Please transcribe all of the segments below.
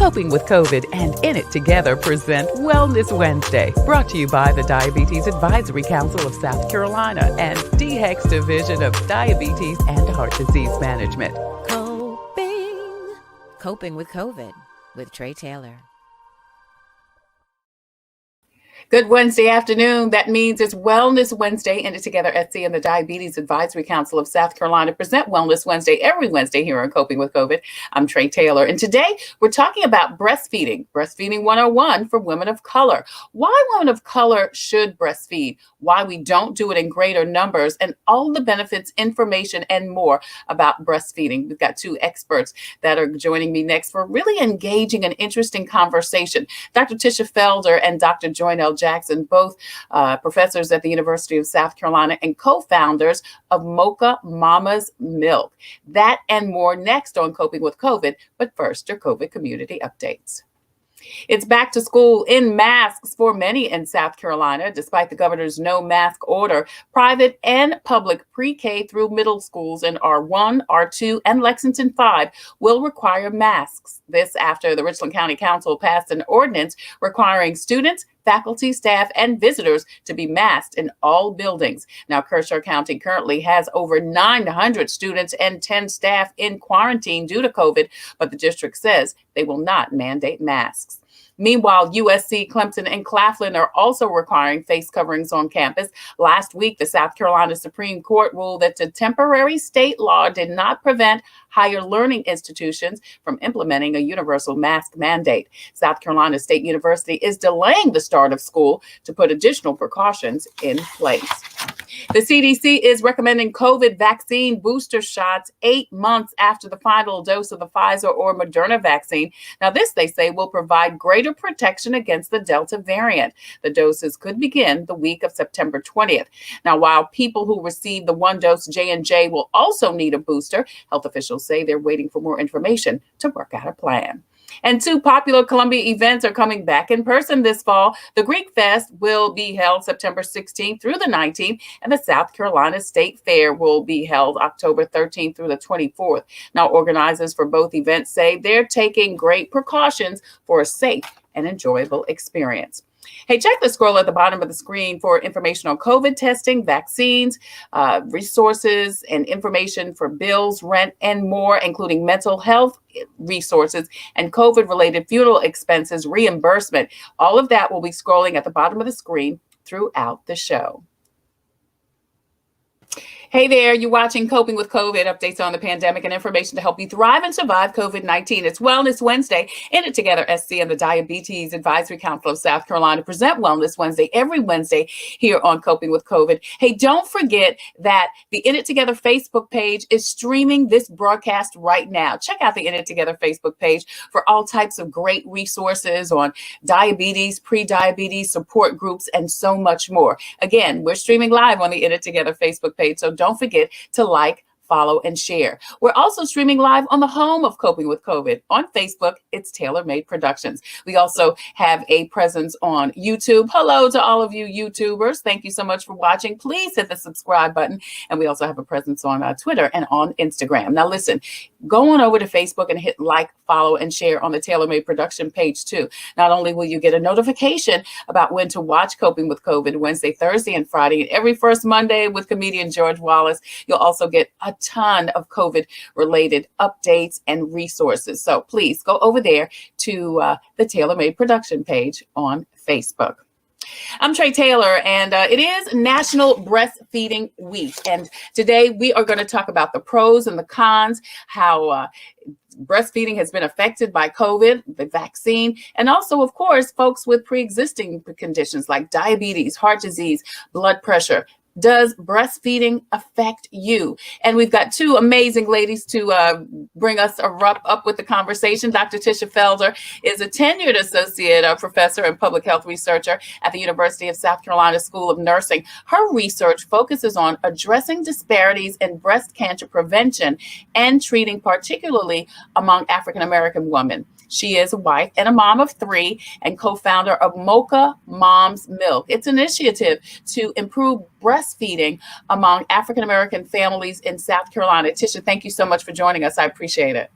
Coping with COVID and In It Together present Wellness Wednesday, brought to you by the Diabetes Advisory Council of South Carolina and DHEC's Division of Diabetes and Heart Disease Management. Coping with COVID with Trey Taylor. Good Wednesday afternoon. That means it's Wellness Wednesday. In It Together, SC and the Diabetes Advisory Council of South Carolina present Wellness Wednesday every Wednesday here on Coping with COVID. I'm Trey Taylor, and today we're talking about breastfeeding 101 for women of color. Why women of color should breastfeed, why we don't do it in greater numbers, and all the benefits, information, and more about breastfeeding. We've got two experts that are joining me next for a really engaging and interesting conversation. Dr. Tisha Felder and Dr. Joynelle Jackson, both professors at the University of South Carolina and co-founders of Mocha Mamas Milk. That and more next on Coping with COVID, but first, your COVID community updates. It's back to school in masks for many in South Carolina. Despite the governor's no mask order, private and public pre-K through middle schools in R1, R2, and Lexington 5 will require masks. This after the Richland County Council passed an ordinance requiring students, faculty, staff, and visitors to be masked in all buildings. Now, Kershaw County currently has over 900 students and 10 staff in quarantine due to COVID, but the district says they will not mandate masks. Meanwhile, USC, Clemson, and Claflin are also requiring face coverings on campus. Last week, the South Carolina Supreme Court ruled that the temporary state law did not prevent higher learning institutions from implementing a universal mask mandate. South Carolina State University is delaying the start of school to put additional precautions in place. The CDC is recommending COVID vaccine booster shots 8 months after the final dose of the Pfizer or Moderna vaccine. Now, this, they say, will provide greater protection against the Delta variant. The doses could begin the week of September 20th. Now, while people who receive the one-dose J&J will also need a booster, health officials say they're waiting for more information to work out a plan. And two popular Columbia events are coming back in person this fall. The Greek Fest will be held September 16th through the 19th, and the South Carolina State Fair will be held October 13th through the 24th. Now, organizers for both events say they're taking great precautions for a safe and enjoyable experience. Hey, check the scroll at the bottom of the screen for information on COVID testing, vaccines, resources, and information for bills, rent, and more, including mental health resources and COVID-related funeral expenses reimbursement. All of that will be scrolling at the bottom of the screen throughout the show. Hey there, you're watching Coping with COVID, updates on the pandemic and information to help you thrive and survive COVID-19. It's Wellness Wednesday. In It Together, SC and the Diabetes Advisory Council of South Carolina present Wellness Wednesday every Wednesday here on Coping with COVID. Hey, don't forget that the In It Together Facebook page is streaming this broadcast right now. Check out the In It Together Facebook page for all types of great resources on diabetes, pre-diabetes, support groups, and so much more. Again, we're streaming live on the In It Together Facebook page, so don't forget to like, follow, and share. We're also streaming live on the home of Coping with COVID. On Facebook, it's Tailor Made Productions. We also have a presence on YouTube. Hello to all of you YouTubers. Thank you so much for watching. Please hit the subscribe button. And we also have a presence on Twitter and on Instagram. Now listen, go on over to Facebook and hit like, follow, and share on the Tailor Made Production page too. Not only will you get a notification about when to watch Coping with COVID Wednesday, Thursday, and Friday, and every first Monday with comedian George Wallace, you'll also get a ton of COVID-related updates and resources. So please go over there to the Tailor Made Production page on Facebook. I'm Trey Taylor, and it is National Breastfeeding Week. And today we are going to talk about the pros and the cons, how breastfeeding has been affected by COVID, the vaccine, and also, of course, folks with pre-existing conditions like diabetes, heart disease, blood pressure. Does breastfeeding affect you? And we've got two amazing ladies to bring us up with the conversation. Dr. Tisha Felder is a tenured associate professor and public health researcher at the University of South Carolina School of Nursing. Her research focuses on addressing disparities in breast cancer prevention and treating, particularly among African American women. She is a wife and a mom of 3 and co-founder of Mocha Mamas Milk. It's an initiative to improve breastfeeding among African-American families in South Carolina. Tisha, thank you so much for joining us. I appreciate it.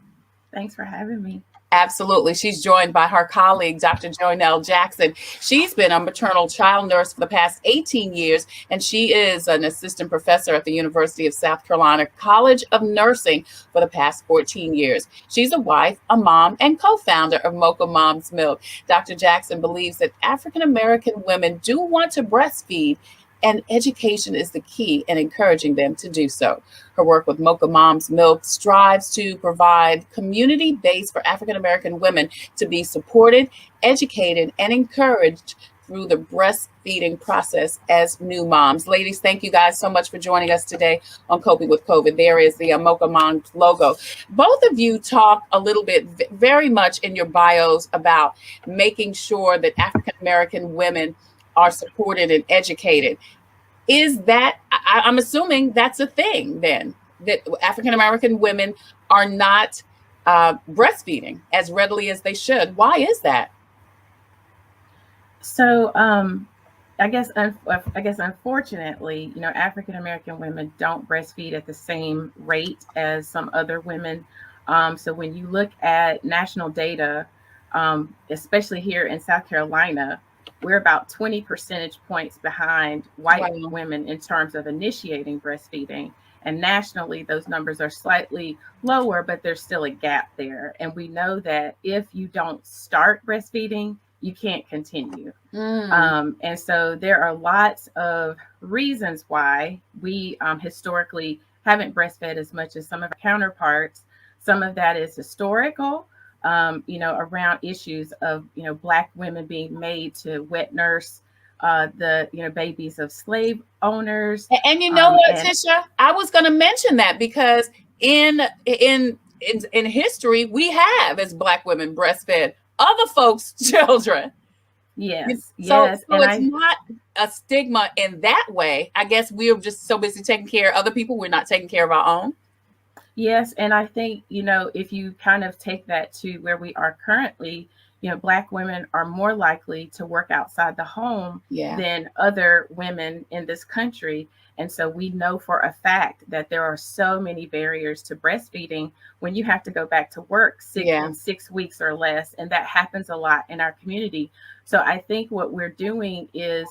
Thanks for having me. Absolutely. She's joined by her colleague, Dr. Joynelle Jackson. She's been a maternal child nurse for the past 18 years, and she is an assistant professor at the University of South Carolina College of Nursing for the past 14 years. She's a wife, a mom, and co-founder of Mocha Mamas Milk. Dr. Jackson believes that African American women do want to breastfeed, and education is the key in encouraging them to do so. Her work with Mocha Moms Milk strives to provide community base for African American women to be supported, educated, and encouraged through the breastfeeding process as new moms. Ladies, thank you guys so much for joining us today on Coping with COVID. There is the Mocha Moms logo. Both of you talk a little bit, very much in your bios, about making sure that African American women are supported and educated. Is that, I'm assuming that's a thing then, that African American women are not breastfeeding as readily as they should. Why is that? So I guess unfortunately, African American women don't breastfeed at the same rate as some other women. So when you look at national data, especially here in South Carolina, we're about 20 percentage points behind white women in terms of initiating breastfeeding. And nationally, those numbers are slightly lower, but there's still a gap there. And we know that if you don't start breastfeeding, you can't continue. And so there are lots of reasons why we historically haven't breastfed as much as some of our counterparts. Some of that is historical, around issues of, Black women being made to wet nurse the babies of slave owners. And you know what, Tisha? I was going to mention that because in history, we have, as Black women, breastfed other folks' children. Yes. So it's not a stigma in that way. I guess we're just so busy taking care of other people, we're not taking care of our own. Yes. And I think, if you kind of take that to where we are currently, Black women are more likely to work outside the home than other women in this country. And so we know for a fact that there are so many barriers to breastfeeding when you have to go back to work in 6 weeks or less. And that happens a lot in our community. So I think what we're doing is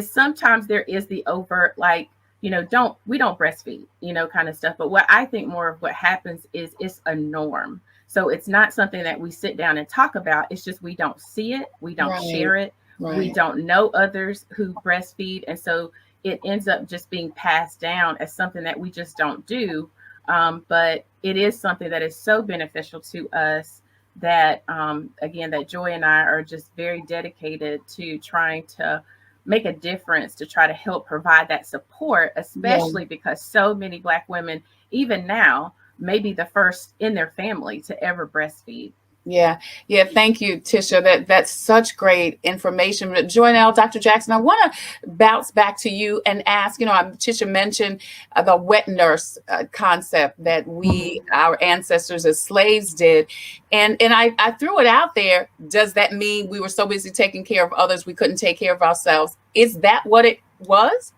sometimes there is the overt, we don't breastfeed, kind of stuff. But what I think more of what happens is it's a norm. So it's not something that we sit down and talk about. It's just we don't see it. We don't share it. We don't know others who breastfeed. And so it ends up just being passed down as something that we just don't do. But it is something that is so beneficial to us that, again, that Joy and I are just very dedicated to trying to make a difference, to try to help provide that support, especially because so many Black women, even now, may be the first in their family to ever breastfeed. Yeah. Thank you, Tisha. That's such great information. Joynelle, Dr. Jackson, I want to bounce back to you and ask, Tisha mentioned the wet nurse concept that our ancestors as slaves did. And I threw it out there. Does that mean we were so busy taking care of others, we couldn't take care of ourselves? Is that what it was?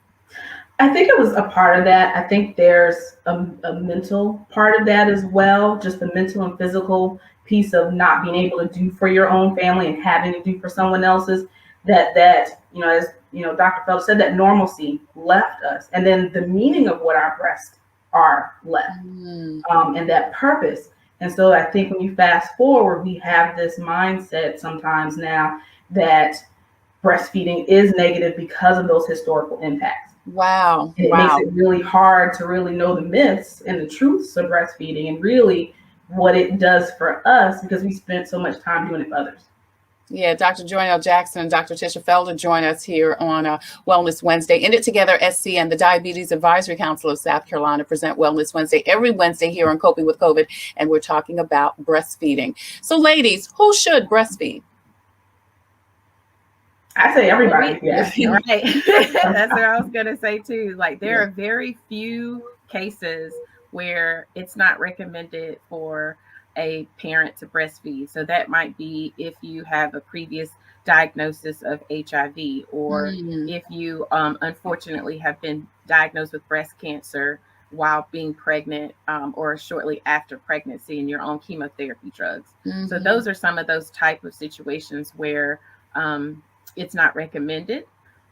I think it was a part of that. I think there's a mental part of that as well, just the mental and physical piece of not being able to do for your own family and having to do for someone else's. That as Dr. Felder said, that normalcy left us, and then the meaning of what our breasts are left, and that purpose. And so I think when you fast forward, we have this mindset sometimes now that breastfeeding is negative because of those historical impacts. Wow. And it makes it really hard to really know the myths and the truths of breastfeeding and really what it does for us, because we spent so much time doing it for others. Yeah, Dr. Joynelle Jackson and Dr. Tisha Felder join us here on Wellness Wednesday. In It Together, SC and the Diabetes Advisory Council of South Carolina present Wellness Wednesday every Wednesday here on Coping with COVID, and we're talking about breastfeeding. So ladies, who should breastfeed? I say everybody. Right. That's what I was going to say too. There are very few cases where it's not recommended for a parent to breastfeed. So that might be if you have a previous diagnosis of HIV, or if you unfortunately have been diagnosed with breast cancer, while being pregnant or shortly after pregnancy and you're on chemotherapy drugs. So those are some of those type of situations where it's not recommended.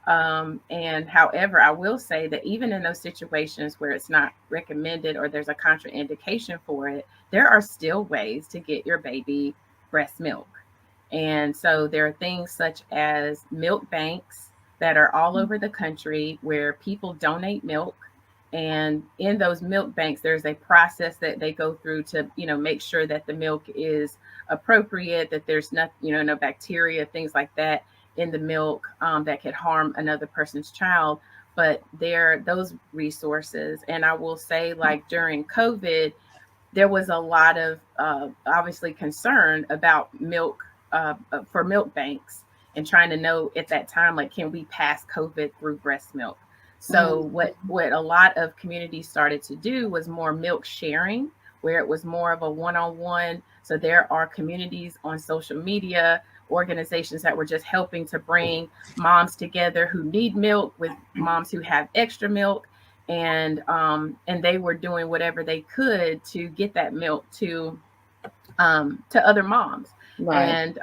And however, I will say that even in those situations where it's not recommended or there's a contraindication for it, there are still ways to get your baby breast milk. And so there are things such as milk banks that are all over the country where people donate milk. And in those milk banks, there's a process that they go through to, make sure that the milk is appropriate, that there's no bacteria, things like that in the milk that could harm another person's child. But there are those resources. And I will say, like during COVID, there was a lot of obviously concern about milk for milk banks and trying to know at that time, like, can we pass COVID through breast milk? So what a lot of communities started to do was more milk sharing, where it was more of a one-on-one. So there are communities on social media, organizations that were just helping to bring moms together who need milk with moms who have extra milk. And they were doing whatever they could to get that milk to other moms. Right.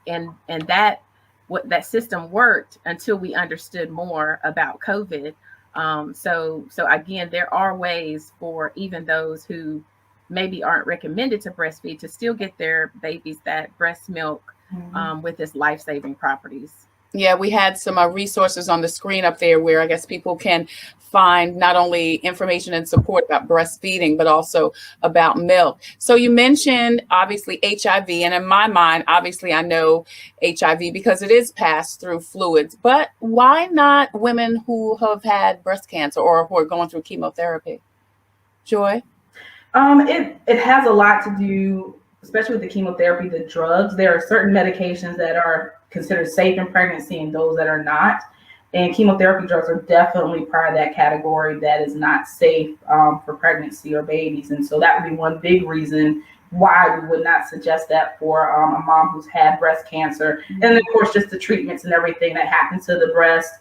And that system worked until we understood more about COVID. So again, there are ways for even those who maybe aren't recommended to breastfeed to still get their babies that breast milk with its life-saving properties. Yeah, we had some resources on the screen up there where I guess people can find not only information and support about breastfeeding, but also about milk. So you mentioned obviously HIV, and in my mind, obviously I know HIV because it is passed through fluids, but why not women who have had breast cancer or who are going through chemotherapy? Joy? It has a lot to do, especially with the chemotherapy, the drugs. There are certain medications that are considered safe in pregnancy and those that are not. And chemotherapy drugs are definitely part of that category that is not safe for pregnancy or babies. And so that would be one big reason why we would not suggest that for a mom who's had breast cancer. And of course, just the treatments and everything that happens to the breast,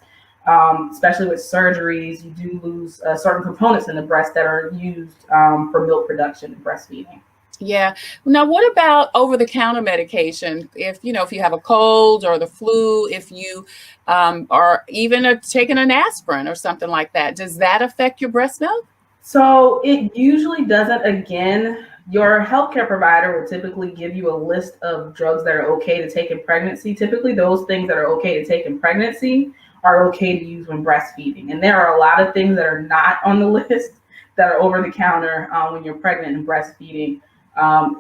especially with surgeries, you do lose certain components in the breast that are used for milk production and breastfeeding. Yeah. Now, what about over-the-counter medication? If you have a cold or the flu, if you are even taking an aspirin or something like that, does that affect your breast milk? So it usually doesn't. Again, your healthcare provider will typically give you a list of drugs that are okay to take in pregnancy. Typically, those things that are okay to take in pregnancy are okay to use when breastfeeding. And there are a lot of things that are not on the list that are over-the-counter when you're pregnant and breastfeeding.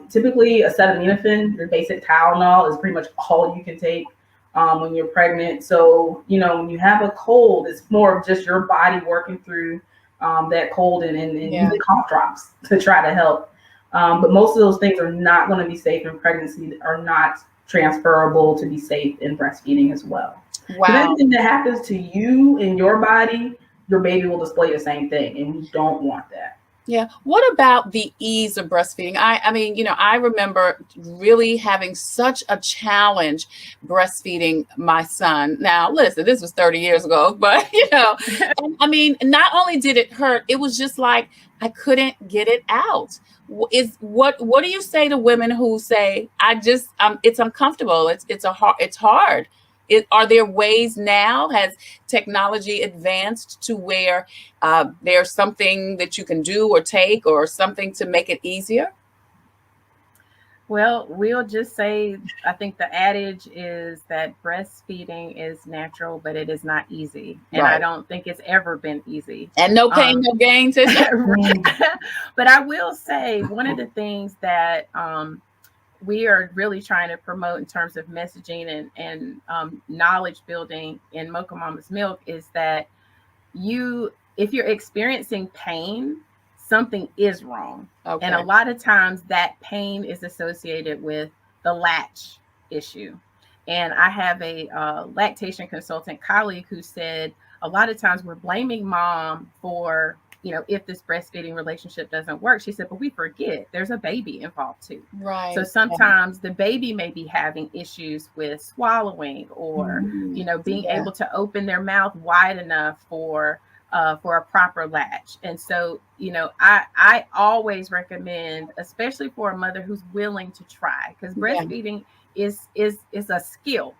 Typically acetaminophen, your basic Tylenol, is pretty much all you can take when you're pregnant. So, when you have a cold, it's more of just your body working through that cold and using cough drops to try to help. But most of those things are not going to be safe in pregnancy, are not transferable to be safe in breastfeeding as well. Wow. Anything that happens to you in your body, your baby will display the same thing, and we don't want that. Yeah. What about the ease of breastfeeding? I mean, I remember really having such a challenge breastfeeding my son. Now, listen, this was 30 years ago, but, I mean, not only did it hurt, it was just like I couldn't get it out. What do you say to women who say, it's uncomfortable. It's hard. Are there ways now? Has technology advanced to where there's something that you can do or take or something to make it easier? Well, we'll just say, I think the adage is that breastfeeding is natural, but it is not easy. And right. I don't think it's ever been easy. And no pain, no gain. But I will say one of the things that we are really trying to promote in terms of messaging and knowledge building in Mocha Mamas Milk is that if you're experiencing pain, something is wrong. Okay. And a lot of times that pain is associated with the latch issue. And I have a lactation consultant colleague who said a lot of times we're blaming mom for if this breastfeeding relationship doesn't work. She said, but we forget there's a baby involved too. Right. So sometimes the baby may be having issues with swallowing or, being able to open their mouth wide enough for for a proper latch. And so, I always recommend, especially for a mother who's willing to try, because breastfeeding is a skill.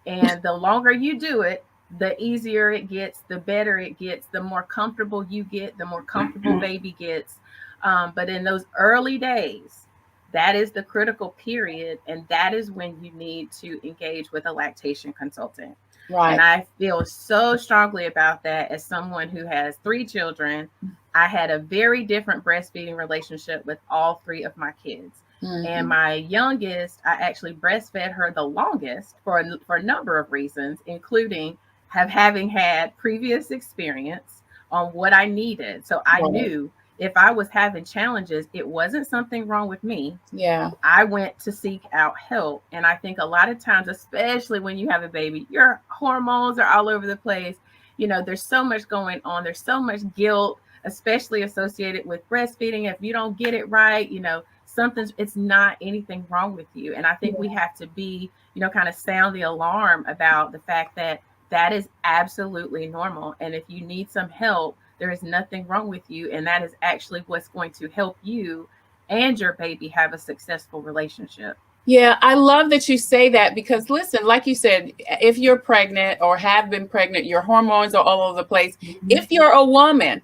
And the longer you do it, the easier it gets, the better it gets, the more comfortable you get, the more comfortable baby gets. But in those early days, that is the critical period. And that is when you need to engage with a lactation consultant. Right. And I feel so strongly about that as someone who has 3 children. I had a very different breastfeeding relationship with all 3 of my kids. Mm-hmm. And my youngest, I actually breastfed her the longest for a number of reasons, including having had previous experience on what I needed. So I knew if I was having challenges, it wasn't something wrong with me. Yeah. I went to seek out help. And I think a lot of times, especially when you have a baby, your hormones are all over the place. There's so much going on. There's so much guilt, especially associated with breastfeeding. If you don't get it right, it's not anything wrong with you. And I think we have to be, kind of sound the alarm about the fact that is absolutely normal. And if you need some help, there is nothing wrong with you. And that is actually what's going to help you and your baby have a successful relationship. Yeah, I love that you say that, because listen, like you said, if you're pregnant or have been pregnant, your hormones are all over the place. Mm-hmm. If you're a woman,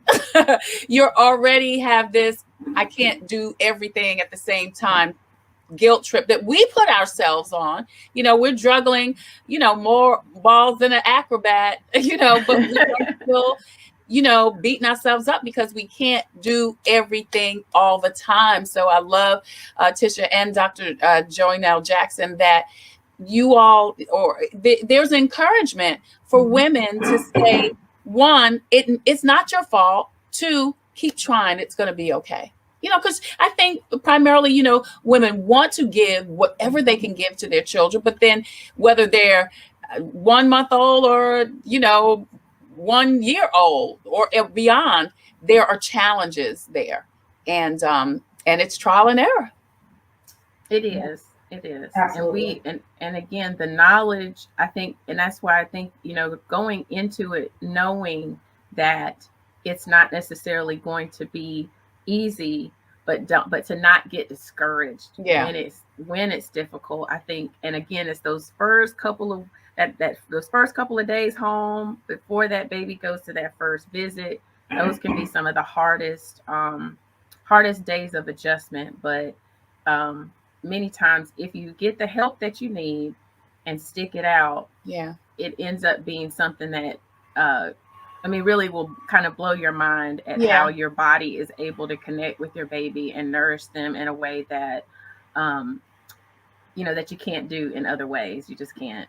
you already have this, I can't do everything at the same time, guilt trip that we put ourselves on. We're juggling, more balls than an acrobat, but we are still, beating ourselves up because we can't do everything all the time. So I love Tisha and Dr. Joynelle Jackson that you all, there's encouragement for women to say, 1, it's not your fault. 2, keep trying. It's going to be okay. Because I think primarily, women want to give whatever they can give to their children, but then whether they're 1 month old or, 1 year old or beyond, there are challenges there. And it's trial and error. It is. It is. Absolutely. And again, the knowledge, I think, and that's why I think, going into it, knowing that it's not necessarily going to be easy, but to not get discouraged when it's difficult. I think, and again, it's those first couple of those first couple of days home before that baby goes to that first visit. Those can be some of the hardest days of adjustment. But many times, if you get the help that you need and stick it out, it ends up being something that really will kind of blow your mind at how your body is able to connect with your baby and nourish them in a way that that you can't do in other ways. You just can't.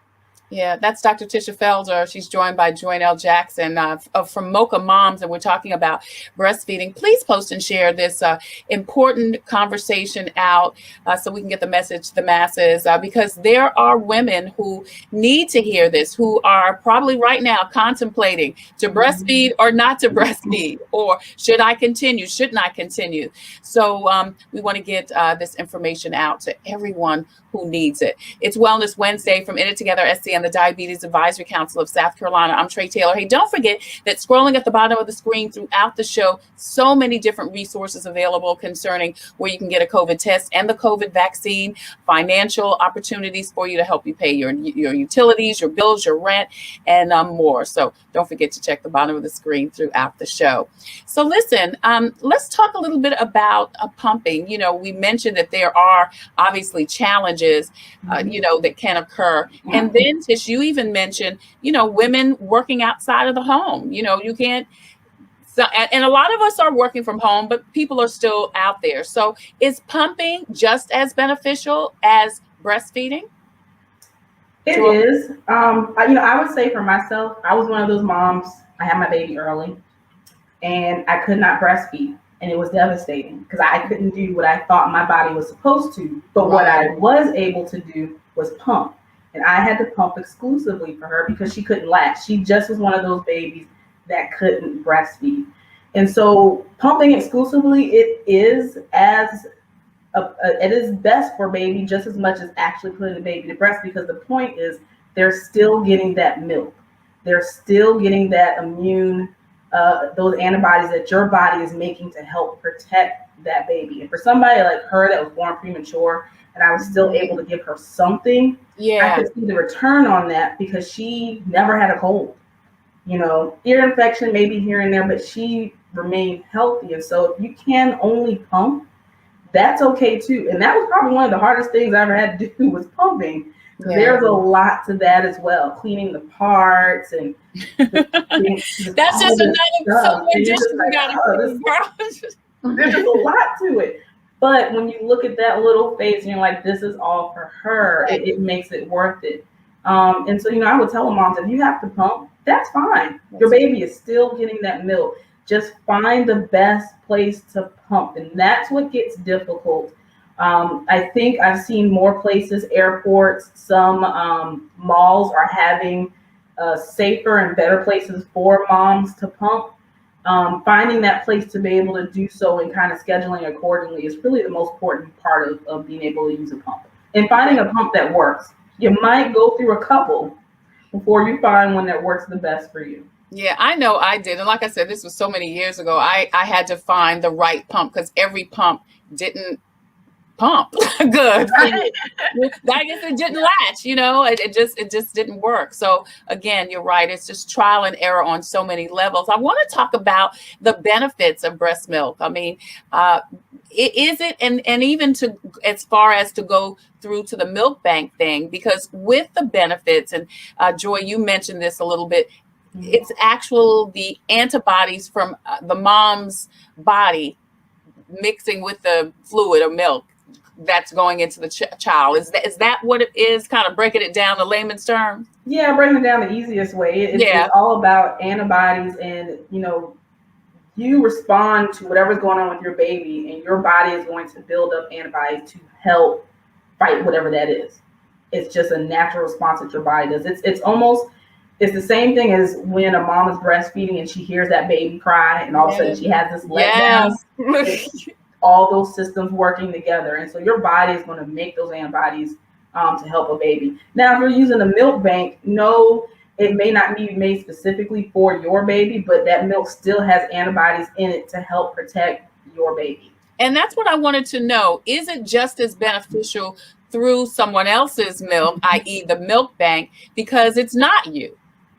Yeah, that's Dr. Tisha Felder. She's joined by Joynelle Jackson from Mocha Moms, and we're talking about breastfeeding. Please post and share this important conversation out so we can get the message to the masses, because there are women who need to hear this, who are probably right now contemplating to breastfeed or not to breastfeed, or should I continue, shouldn't I continue? So we want to get this information out to everyone who needs it. It's Wellness Wednesday from In It Together SC and the Diabetes Advisory Council of South Carolina. I'm Trey Taylor. Hey, don't forget that scrolling at the bottom of the screen throughout the show, so many different resources available concerning where you can get a COVID test and the COVID vaccine, financial opportunities for you to help you pay your utilities, your bills, your rent, and more. So don't forget to check the bottom of the screen throughout the show. So listen, let's talk a little bit about pumping. We mentioned that there are obviously challenges that can occur. And then, Tish, you even mentioned, women working outside of the home. You can't, and a lot of us are working from home, but people are still out there. So is pumping just as beneficial as breastfeeding? It is. I would say for myself, I was one of those moms. I had my baby early and I could not breastfeed. And it was devastating because I couldn't do what I thought my body was supposed to. But what I was able to do was pump. And I had to pump exclusively for her because she couldn't latch. She just was one of those babies that couldn't breastfeed. And so pumping exclusively, it is best for baby just as much as actually putting the baby to breast, because the point is they're still getting that milk. They're still getting that immune those antibodies that your body is making to help protect that baby. And for somebody like her that was born premature, and I was still able to give her something, I could see the return on that because she never had a cold. Ear infection maybe here and there, but she remained healthy. And so if you can only pump, that's okay too. And that was probably one of the hardest things I ever had to do was pumping. There's a lot to that as well. Cleaning the parts and that's just another dish we gotta there's just a lot to it. But when you look at that little face and you're like, this is all for her, it makes it worth it. And so, I would tell moms, if you have to pump, that's fine. Your baby is still getting that milk. Just find the best place to pump. And that's what gets difficult. I think I've seen more places, airports, some malls are having safer and better places for moms to pump. Finding that place to be able to do so and kind of scheduling accordingly is really the most important part of being able to use a pump. And finding a pump that works. You might go through a couple before you find one that works the best for you. Yeah, I know I did. And like I said, this was so many years ago. I had to find the right pump because every pump didn't pump good. I guess it didn't latch, it just didn't work. So again, you're right. It's just trial and error on so many levels. I want to talk about the benefits of breast milk. I mean, is it, and even to as far as to go through to the milk bank thing, because with the benefits, and Joy, you mentioned this a little bit, it's the antibodies from the mom's body mixing with the fluid or milk that's going into the child. Is that what it is? Kind of breaking it down to layman's terms? Yeah, breaking it down the easiest way. It's all about antibodies, and you respond to whatever's going on with your baby, and your body is going to build up antibodies to help fight whatever that is. It's just a natural response that your body does. It's the same thing as when a mom is breastfeeding and she hears that baby cry, and all of a sudden she has this letdown. All those systems working together. And so your body is going to make those antibodies to help a baby. Now, if you're using a milk bank, no, it may not be made specifically for your baby, but that milk still has antibodies in it to help protect your baby. And that's what I wanted to know. Is it just as beneficial through someone else's milk, i.e. the milk bank, because it's not you?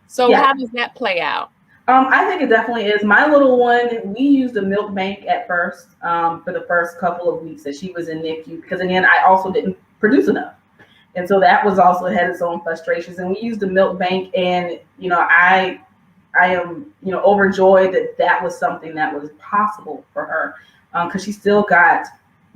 So how does that play out? I think it definitely is. My little one, we used a milk bank at first for the first couple of weeks that she was in NICU, because again, I also didn't produce enough. And so that was also had its own frustrations. And we used the milk bank, and I am overjoyed that was something that was possible for her, because she still got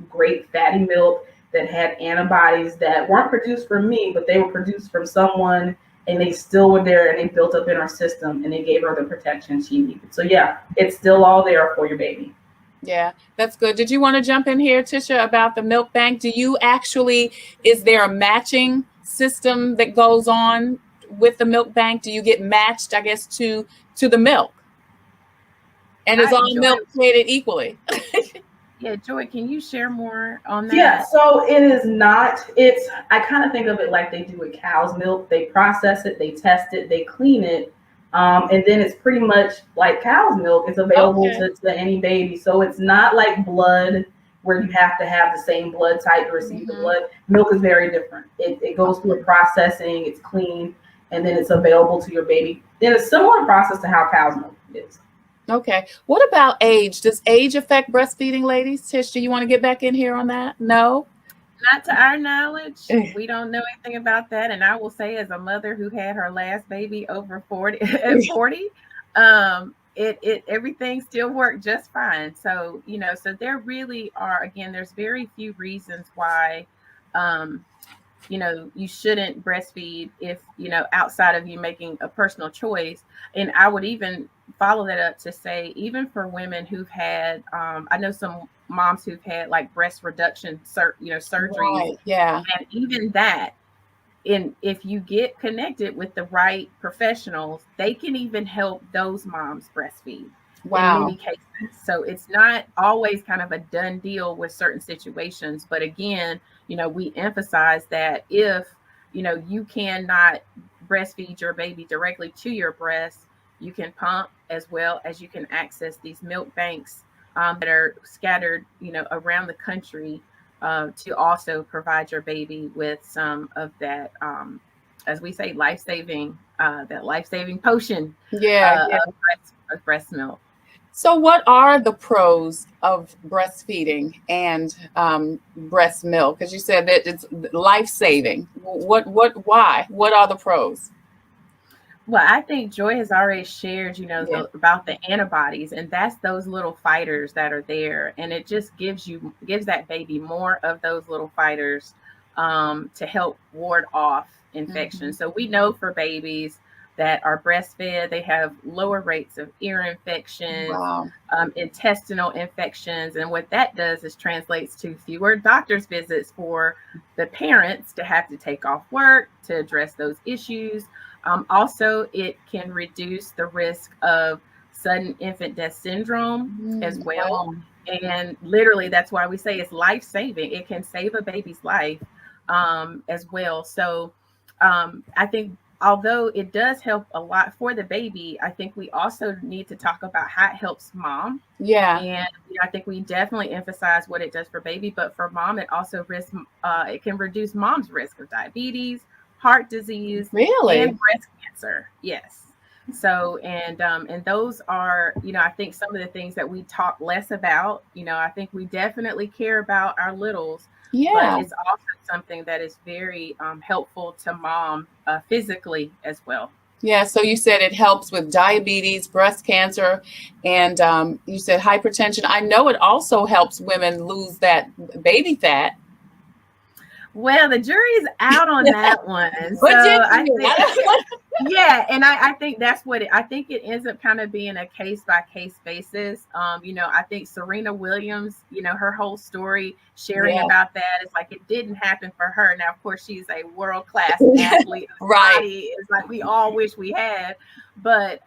great fatty milk that had antibodies that weren't produced from me, but they were produced from someone, and they still were there, and they built up in her system, and they gave her the protection she needed. So yeah, it's still all there for your baby. Yeah, that's good. Did you want to jump in here, Tisha, about the milk bank? Is there a matching system that goes on with the milk bank? Do you get matched, I guess, to the milk? And is all milk created equally? Yeah, Joy, can you share more on that? Yeah, so it is not, I kind of think of it like they do with cow's milk. They process it, they test it, they clean it, and then it's pretty much like cow's milk. It's available to any baby. So it's not like blood where you have to have the same blood type to receive the blood. Milk is very different. It goes through a processing, it's clean, and then it's available to your baby in a similar process to how cow's milk is. Okay. What about age? Does age affect breastfeeding, ladies? Tish, do you want to get back in here on that? No? Not to our knowledge. We don't know anything about that. And I will say, as a mother who had her last baby over 40, everything still worked just fine. So, so there really are, again, there's very few reasons why, you shouldn't breastfeed if, outside of you making a personal choice. And I would even follow that up to say, even for women who've had, I know some moms who've had like breast reduction, surgeries. Right, yeah. And even that, if you get connected with the right professionals, they can even help those moms breastfeed. Wow. In many cases. So it's not always kind of a done deal with certain situations. But again, we emphasize that if, you cannot breastfeed your baby directly to your breast, You can pump as well as you can access these milk banks that are scattered, around the country to also provide your baby with some of that, as we say, life-saving potion of breast milk. So what are the pros of breastfeeding and breast milk? Because you said that it's life-saving. Why? What are the pros? Well, I think Joy has already shared, about the antibodies, and that's those little fighters that are there. And it just gives that baby more of those little fighters to help ward off infections. So we know for babies that are breastfed, they have lower rates of ear infections, intestinal infections. And what that does is translates to fewer doctor's visits for the parents to have to take off work to address those issues. Also, it can reduce the risk of sudden infant death syndrome as well. Wow. And literally, that's why we say it's life-saving. It can save a baby's life as well. So I think although it does help a lot for the baby, I think we also need to talk about how it helps mom. Yeah. And I think we definitely emphasize what it does for baby, but for mom, it also it can reduce mom's risk of diabetes, heart disease, and breast cancer. Yes. So, and those are, I think some of the things that we talk less about. I think we definitely care about our littles, but it's also something that is very helpful to mom physically as well. Yeah. So you said it helps with diabetes, breast cancer, and you said hypertension. I know it also helps women lose that baby fat. Well, the jury's out on that one. So I think, yeah, and I think that's what I think it ends up kind of being a case by case basis. I think Serena Williams, her whole story sharing about that is like it didn't happen for her. Now, of course, she's a world class athlete. Right, it's like we all wish we had, but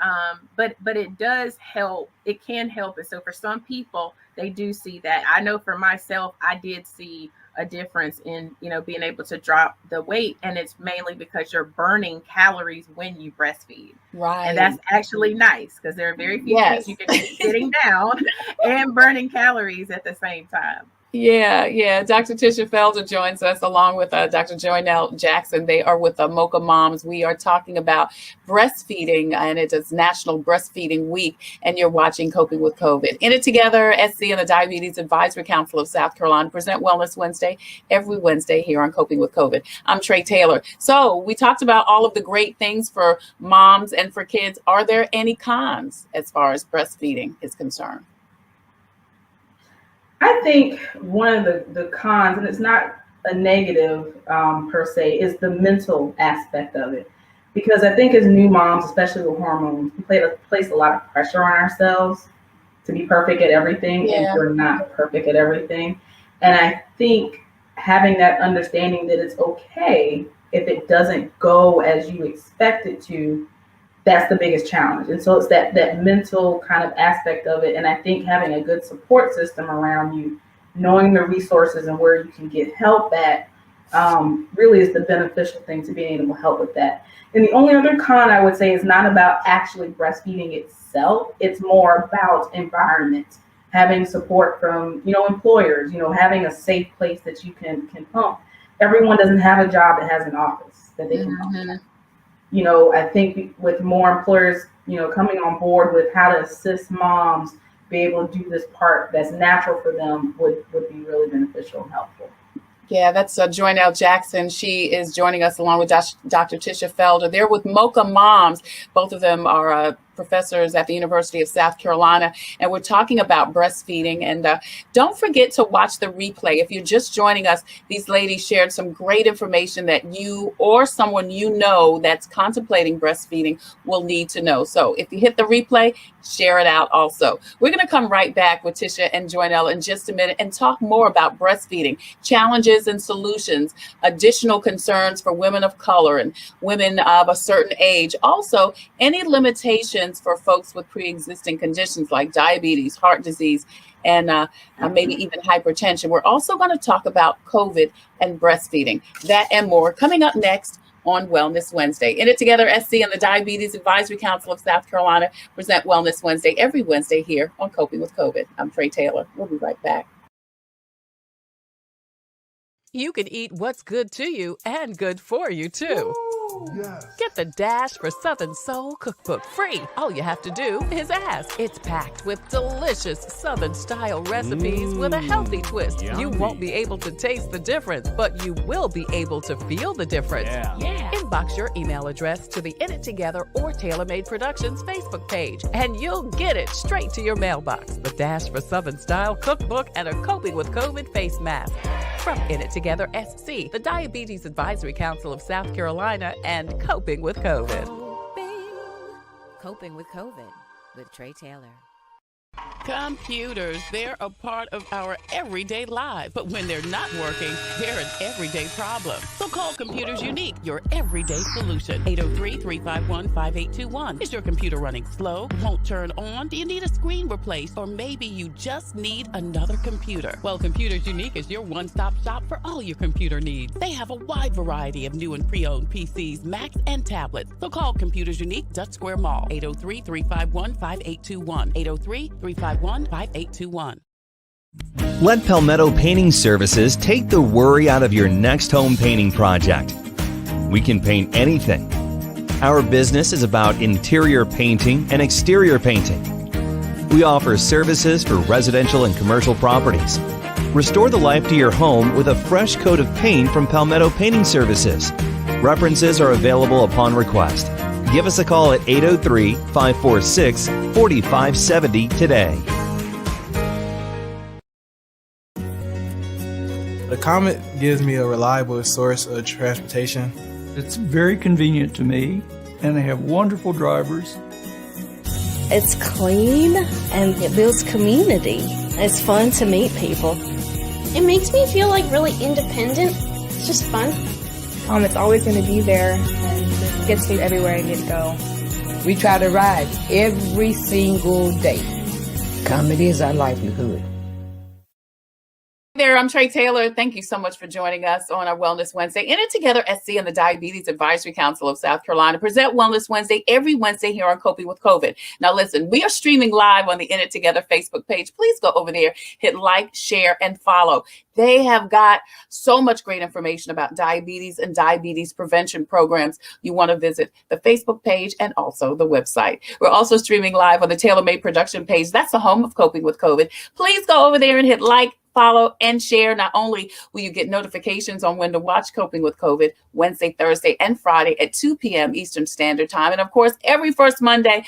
it does help. It can help, and so for some people, they do see that. I know for myself, I did see a difference in, being able to drop the weight. And it's mainly because you're burning calories when you breastfeed. Right. And that's actually nice because there are very few things you can do sitting down and burning calories at the same time. Yeah. Dr. Tisha Felder joins us along with Dr. Joynelle Jackson. They are with Mocha Moms. We are talking about breastfeeding, and it is National Breastfeeding Week, and you're watching Coping with COVID. In it together, SC and the Diabetes Advisory Council of South Carolina present Wellness Wednesday every Wednesday here on Coping with COVID. I'm Trey Taylor. So we talked about all of the great things for moms and for kids. Are there any cons as far as breastfeeding is concerned? I think one of the cons, and it's not a negative per se, is the mental aspect of it. Because I think as new moms, especially with hormones, we place a lot of pressure on ourselves to be perfect at everything, and we're not perfect at everything. And I think having that understanding that it's okay if it doesn't go as you expect it to, that's the biggest challenge. And so it's that mental kind of aspect of it. And I think having a good support system around you, knowing the resources and where you can get help at, really is the beneficial thing to being able to help with that. And the only other con I would say is not about actually breastfeeding itself. It's more about environment, having support from, employers, having a safe place that you can pump. Everyone doesn't have a job that has an office that they can pump. I think with more employers, coming on board with how to assist moms be able to do this part that's natural for them would be really beneficial and helpful. Yeah, that's Joynelle Jackson. She is joining us along with Dr. Tisha Felder. They're with Mocha Moms. Both of them are professors at the University of South Carolina, and we're talking about breastfeeding. And don't forget to watch the replay. If you're just joining us, these ladies shared some great information that you or someone that's contemplating breastfeeding will need to know. So if you hit the replay, share it out also. We're going to come right back with Tisha and Joynelle in just a minute and talk more about breastfeeding, challenges and solutions, additional concerns for women of color and women of a certain age. Also, any limitations for folks with pre-existing conditions like diabetes, heart disease, and maybe even hypertension. We're also going to talk about COVID and breastfeeding. That and more coming up next on Wellness Wednesday. In It Together SC and the Diabetes Advisory Council of South Carolina present Wellness Wednesday every Wednesday here on Coping with COVID. I'm Trey Taylor. We'll be right back. You can eat what's good to you and good for you, too. Yes. Get the Dash for Southern Soul cookbook free. All you have to do is ask. It's packed with delicious Southern-style recipes with a healthy twist. Yummy. You won't be able to taste the difference, but you will be able to feel the difference. Yeah. Inbox your email address to the In It Together or TaylorMade Productions Facebook page, and you'll get it straight to your mailbox. The Dash for Southern Style cookbook and a Coping with COVID face mask. From In It Together SC, the Diabetes Advisory Council of South Carolina, and Coping with COVID. Coping with COVID with Trey Taylor. Computers, they're a part of our everyday lives, but when they're not working, they're an everyday problem. So call Computers Unique, your everyday solution. 803-351-5821. Is your computer running slow? Won't turn on? Do you need a screen replaced? Or maybe you just need another computer? Well, Computers Unique is your one-stop shop for all your computer needs. They have a wide variety of new and pre-owned PCs, Macs, and tablets. So call Computers Unique, Dutch Square Mall. 803-351-5821. 803-351-5821. Let Palmetto Painting Services take the worry out of your next home painting project. We can paint anything. Our business is about interior painting and exterior painting. We offer services for residential and commercial properties. Restore the life to your home with a fresh coat of paint from Palmetto Painting Services. References are available upon request. Give us a call at 803-546-4570 today. The Comet gives me a reliable source of transportation. It's very convenient to me, and they have wonderful drivers. It's clean, and it builds community. It's fun to meet people. It makes me feel like really independent. It's just fun. It's always going to be there and gets me everywhere I need to go. We try to ride every single day. Comedy is our livelihood. There, I'm Trey Taylor. Thank you so much for joining us on our Wellness Wednesday. In It Together SC and the Diabetes Advisory Council of South Carolina present Wellness Wednesday every Wednesday here on Coping with COVID. Now listen, we are streaming live on the In It Together Facebook page. Please go over there, hit like, share, and follow. They have got so much great information about diabetes and diabetes prevention programs. You want to visit the Facebook page and also the website. We're also streaming live on the TaylorMade Production page. That's the home of Coping with COVID. Please go over there and hit like, follow, and share. Not only will you get notifications on when to watch Coping with COVID Wednesday, Thursday, and Friday at 2 p.m. Eastern Standard Time. And of course, every first Monday,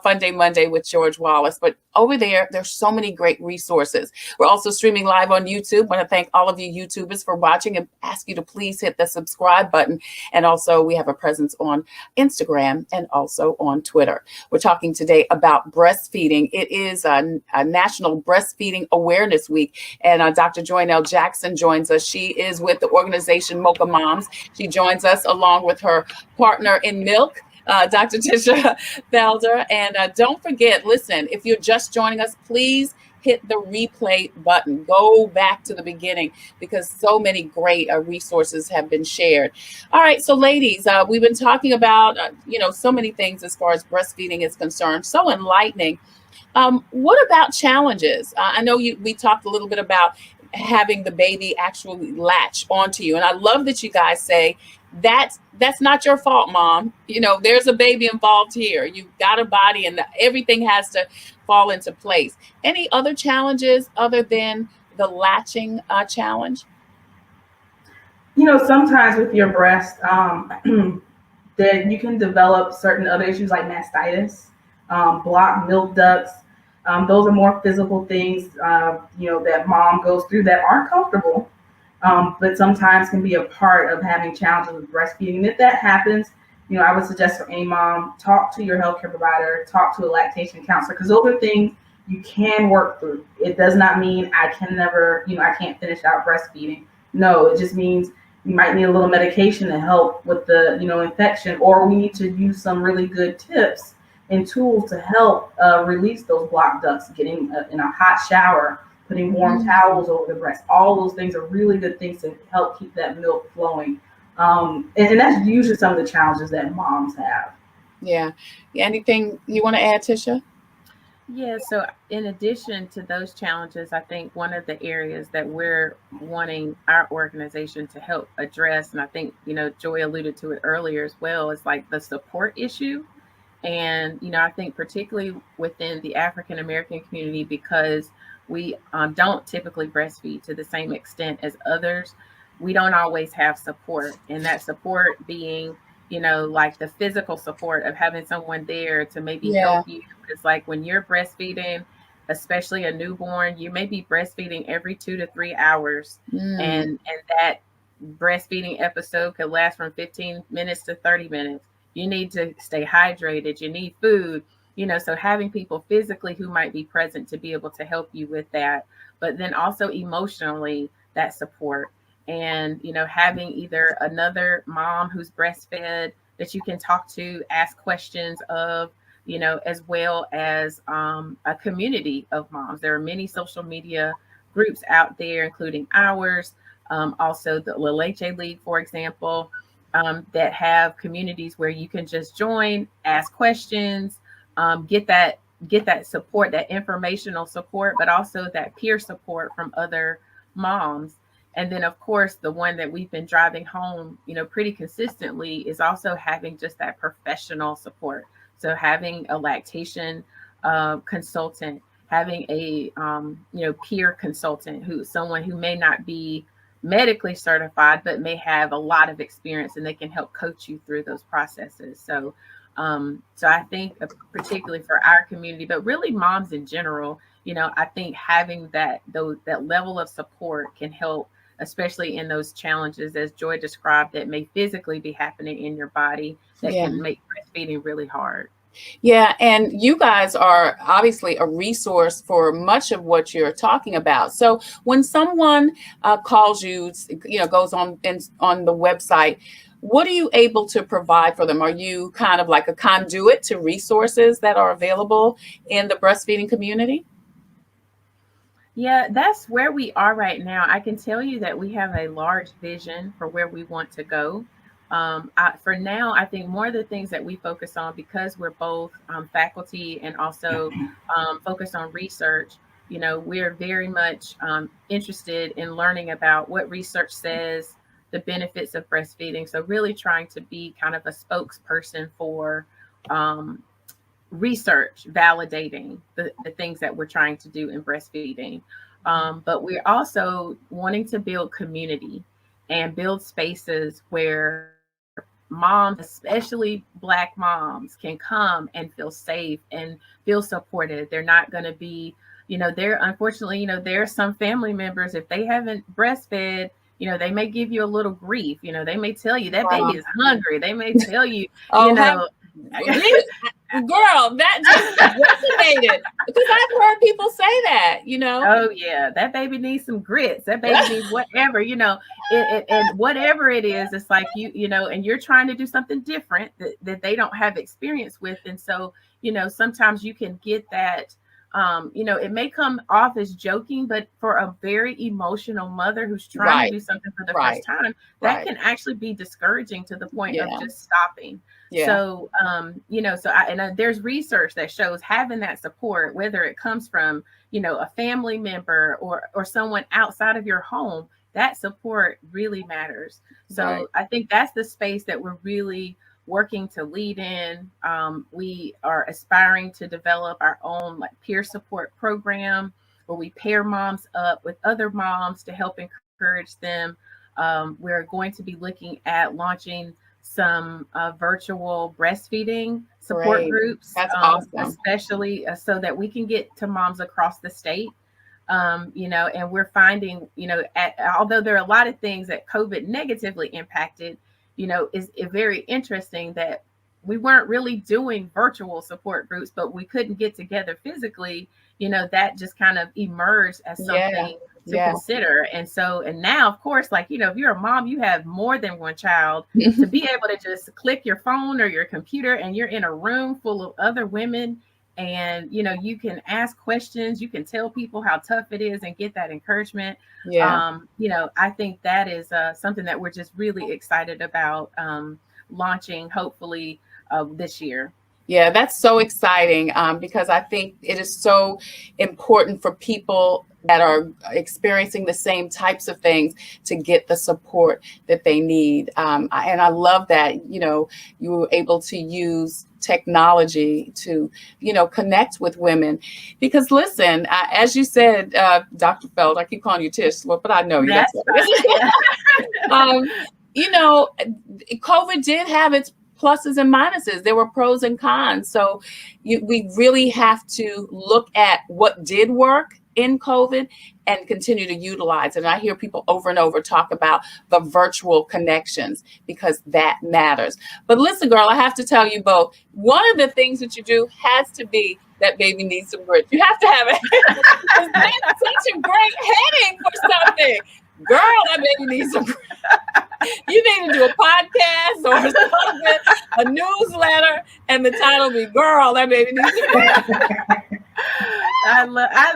Fun Day Monday with George Wallace. But over there, there's so many great resources. We're also streaming live on YouTube. I want to thank all of you YouTubers for watching and ask you to please hit the subscribe button. And also we have a presence on Instagram and also on Twitter. We're talking today about breastfeeding. It is a National Breastfeeding Awareness Week. And Dr. Joynelle Jackson joins us. She is with the organization Mocha Moms. She joins us along with her partner in milk, Dr. Tisha Felder. And don't forget, listen, if you're just joining us, please hit the replay button. Go back to the beginning because so many great resources have been shared. All right, so ladies, we've been talking about, so many things as far as breastfeeding is concerned. So enlightening. What about challenges? I know we talked a little bit about having the baby actually latch onto you. And I love that you guys say that's not your fault, Mom. There's a baby involved here. You've got a body and everything has to fall into place. Any other challenges other than the latching challenge? Sometimes with your breast, that you can develop certain other issues like mastitis, blocked milk ducts. Those are more physical things, that mom goes through that aren't comfortable, but sometimes can be a part of having challenges with breastfeeding. And if that happens, I would suggest for any mom, talk to your healthcare provider, talk to a lactation counselor, because those are things you can work through. It does not mean I can never, I can't finish out breastfeeding. No, it just means you might need a little medication to help with the, infection, or we need to use some really good tips and tools to help release those blocked ducts, getting in a hot shower, putting warm towels over the breast. All those things are really good things to help keep that milk flowing. And that's usually some of the challenges that moms have. Yeah. Anything you want to add, Tisha? Yeah, so in addition to those challenges, I think one of the areas that we're wanting our organization to help address, and I think, Joy alluded to it earlier as well, is like the support issue. And, I think particularly within the African American community, because we don't typically breastfeed to the same extent as others, we don't always have support. And that support being, like the physical support of having someone there to maybe help you. It's like when you're breastfeeding, especially a newborn, you may be breastfeeding every 2 to 3 hours. And that breastfeeding episode could last from 15 minutes to 30 minutes. You need to stay hydrated. You need food, so having people physically who might be present to be able to help you with that, but then also emotionally that support. And, having either another mom who's breastfed that you can talk to, ask questions of, as well as a community of moms. There are many social media groups out there, including ours, also the Leche League, for example, that have communities where you can just join, ask questions, get that support, that informational support, but also that peer support from other moms. And then, of course, the one that we've been driving home, pretty consistently is also having just that professional support. So having a lactation consultant, having a peer consultant, someone who may not be medically certified, but may have a lot of experience, and they can help coach you through those processes. So I think particularly for our community, but really moms in general, I think having that level of support can help, especially in those challenges, as Joy described, that may physically be happening in your body that can make breastfeeding really hard. Yeah, and you guys are obviously a resource for much of what you're talking about. So when someone calls you, goes on the website, what are you able to provide for them? Are you kind of like a conduit to resources that are available in the breastfeeding community? Yeah, that's where we are right now. I can tell you that we have a large vision for where we want to go. For now, I think more of the things that we focus on, because we're both faculty and also focused on research, we're very much interested in learning about what research says, the benefits of breastfeeding. So really trying to be kind of a spokesperson for research validating the things that we're trying to do in breastfeeding. But we're also wanting to build community and build spaces where moms, especially Black moms, can come and feel safe and feel supported. They're not going to be, unfortunately, there are some family members, if they haven't breastfed, they may give you a little grief. They may tell you that baby is hungry. They may tell you, Girl, that just resonated, because I've heard people say that, Oh yeah, that baby needs some grits. That baby needs whatever, and whatever it is, it's like and you're trying to do something different that they don't have experience with. And so, sometimes you can get that, it may come off as joking, but for a very emotional mother who's trying to do something for the first time, that can actually be discouraging to the point of just stopping. So, there's research that shows having that support, whether it comes from, a family member or someone outside of your home, that support really matters. So I think that's the space that we're really working to lead in. We are aspiring to develop our own peer support program where we pair moms up with other moms to help encourage them. We're going to be looking at launching some virtual breastfeeding support groups. That's awesome. Especially so that we can get to moms across the state. And we're finding, although there are a lot of things that COVID negatively impacted, is very interesting that we weren't really doing virtual support groups, but we couldn't get together physically. That just kind of emerged as something to consider. And now, of course, if you're a mom, you have more than one child, to be able to just click your phone or your computer and you're in a room full of other women And, you can ask questions, you can tell people how tough it is and get that encouragement. Yeah. I think that is something that we're just really excited about launching, hopefully, this year. Yeah, that's so exciting because I think it is so important for people that are experiencing the same types of things to get the support that they need. And I love that, you were able to use technology to, connect with women. Because listen, as you said, Dr. Feld, I keep calling you Tish, but I know you. That's COVID did have its pluses and minuses. There were pros and cons. So we really have to look at what did work in COVID and continue to utilize it. And I hear people over and over talk about the virtual connections because that matters. But listen, girl, I have to tell you both, one of the things that you do has to be that baby needs some grits. You have to have it. It's such a great heading for something. Girl, that baby needs some grits. You need to do a podcast or something, a newsletter, and the title be "Girl, That Baby Needs some Grits."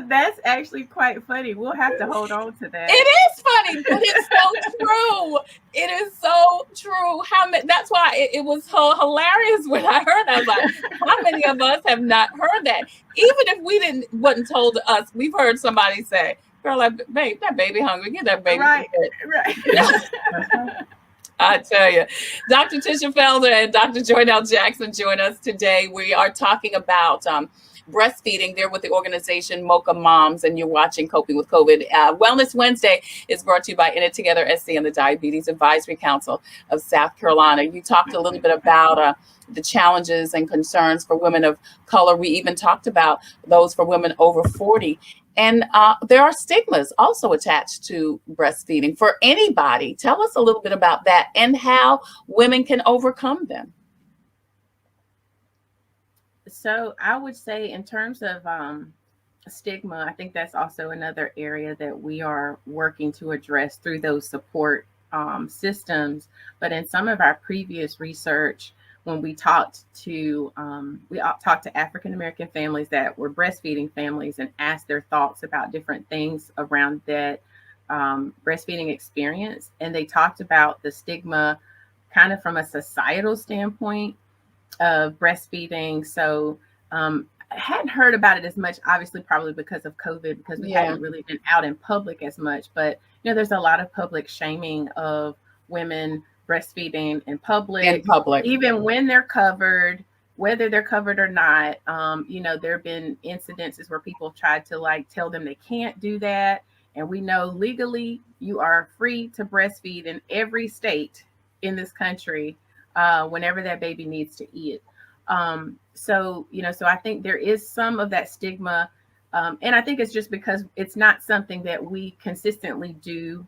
That's actually quite funny. We'll have to hold on to that. It is funny, but it's so true. It is so true. That's why it was so hilarious when I heard that. I was like, how many of us have not heard that? Even if wasn't told to us, we've heard somebody say, "Girl, that baby hungry. Get that baby." Right. I tell you, Dr. Tisha Felder and Dr. Joynelle Jackson join us today. We are talking about breastfeeding. They're with the organization Mocha Moms, and you're watching Coping with COVID. Wellness Wednesday is brought to you by In It Together SC and the Diabetes Advisory Council of South Carolina. You talked a little bit about the challenges and concerns for women of color. We even talked about those for women over 40. And there are stigmas also attached to breastfeeding for anybody. Tell us a little bit about that and how women can overcome them. So I would say in terms of stigma, I think that's also another area that we are working to address through those support systems. But in some of our previous research, when we talked to African-American families that were breastfeeding families and asked their thoughts about different things around that breastfeeding experience. And they talked about the stigma kind of from a societal standpoint of breastfeeding. So I hadn't heard about it as much, obviously, probably because of COVID, because we hadn't really been out in public as much. But, there's a lot of public shaming of women breastfeeding in public, even when they're covered, whether they're covered or not. There have been incidences where people tried to tell them they can't do that. And we know legally you are free to breastfeed in every state in this country whenever that baby needs to eat. So I think there is some of that stigma. And I think it's just because it's not something that we consistently do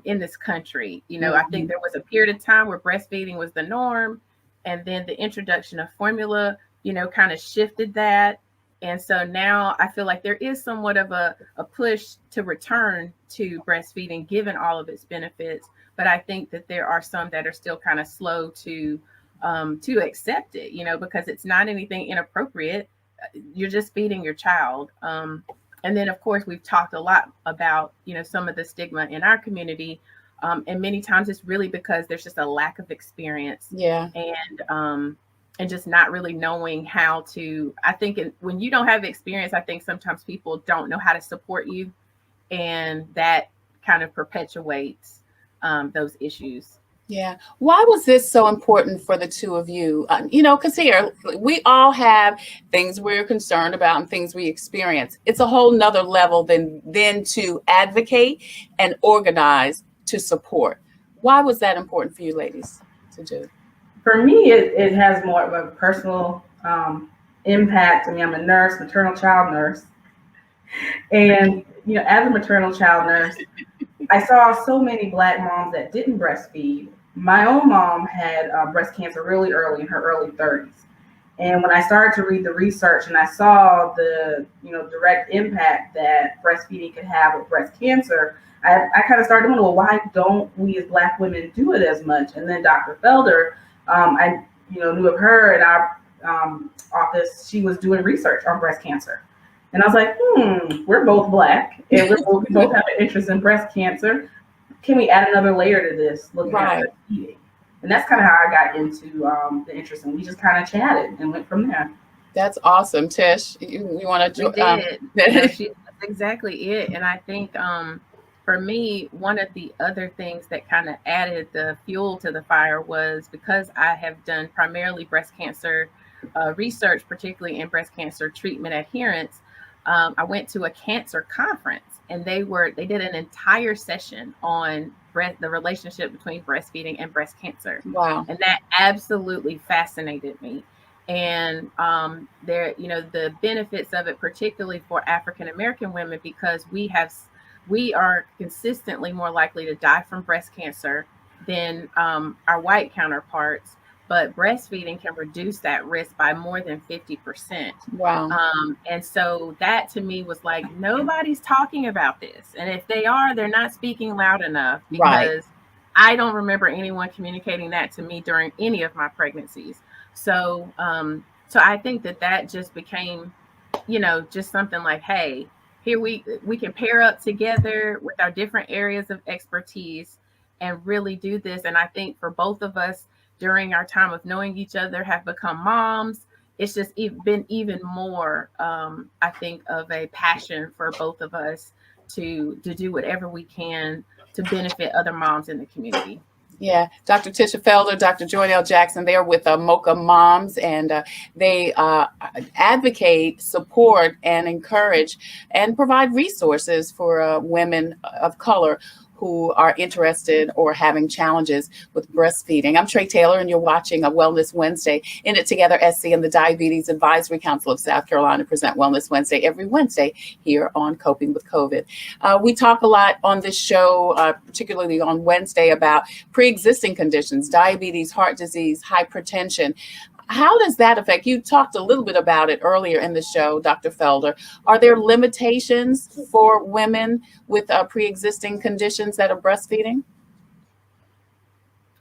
in this country. I think there was a period of time where breastfeeding was the norm, and then the introduction of formula, kind of shifted that. And so now I feel like there is somewhat of a push to return to breastfeeding, given all of its benefits. But I think that there are some that are still kind of slow to accept it, because it's not anything inappropriate. You're just feeding your child. And then, of course, we've talked a lot about, some of the stigma in our community. And many times it's really because there's just a lack of experience. Yeah. And just not really knowing how to, I think when you don't have experience, I think sometimes people don't know how to support you. And that kind of perpetuates those issues. Yeah. Why was this so important for the two of you? Because here we all have things we're concerned about and things we experience. It's a whole nother level than to advocate and organize to support. Why was that important for you ladies to do? For me, it has more of a personal impact. I mean, I'm a nurse, maternal child nurse. And, as a maternal child nurse, I saw so many Black moms that didn't breastfeed. My own mom had breast cancer really early, in her early 30s. And when I started to read the research and I saw the, direct impact that breastfeeding could have with breast cancer, I kind of started wondering, well, why don't we as Black women do it as much? And then Dr. Felder, I knew of her, and our office, she was doing research on breast cancer. And I was like, we're both Black and we both have an interest in breast cancer. Can we add another layer to this, looking at breastfeeding? And that's kind of how I got into the interest, and we just kind of chatted and went from there. That's awesome, Tish. You want to? That's exactly it. And I think for me, one of the other things that kind of added the fuel to the fire was because I have done primarily breast cancer research, particularly in breast cancer treatment adherence. I went to a cancer conference, and they did an entire session on the relationship between breastfeeding and breast cancer. Wow. And that absolutely fascinated me. And the benefits of it, particularly for African American women, because we are consistently more likely to die from breast cancer than our white counterparts. But breastfeeding can reduce that risk by more than 50%. Wow. And so that to me was like, nobody's talking about this. And if they are, they're not speaking loud enough, because I don't remember anyone communicating that to me during any of my pregnancies. So I think that just became, just something like, hey, here we can pair up together with our different areas of expertise and really do this. And I think for both of us, during our time of knowing each other, have become moms, it's just been even more, I think, of a passion for both of us to do whatever we can to benefit other moms in the community. Yeah, Dr. Tisha Felder, Dr. Joynelle Jackson, they're with Mocha Moms, and they advocate, support, and encourage and provide resources for women of color who are interested or having challenges with breastfeeding. I'm Trey Taylor, and you're watching a Wellness Wednesday. In It Together, SC and the Diabetes Advisory Council of South Carolina present Wellness Wednesday every Wednesday here on Coping with COVID. We talk a lot on this show, particularly on Wednesday, about pre-existing conditions, diabetes, heart disease, hypertension. How does that affect? You talked a little bit about it earlier in the show, Dr. Felder. Are there limitations for women with pre-existing conditions that are breastfeeding?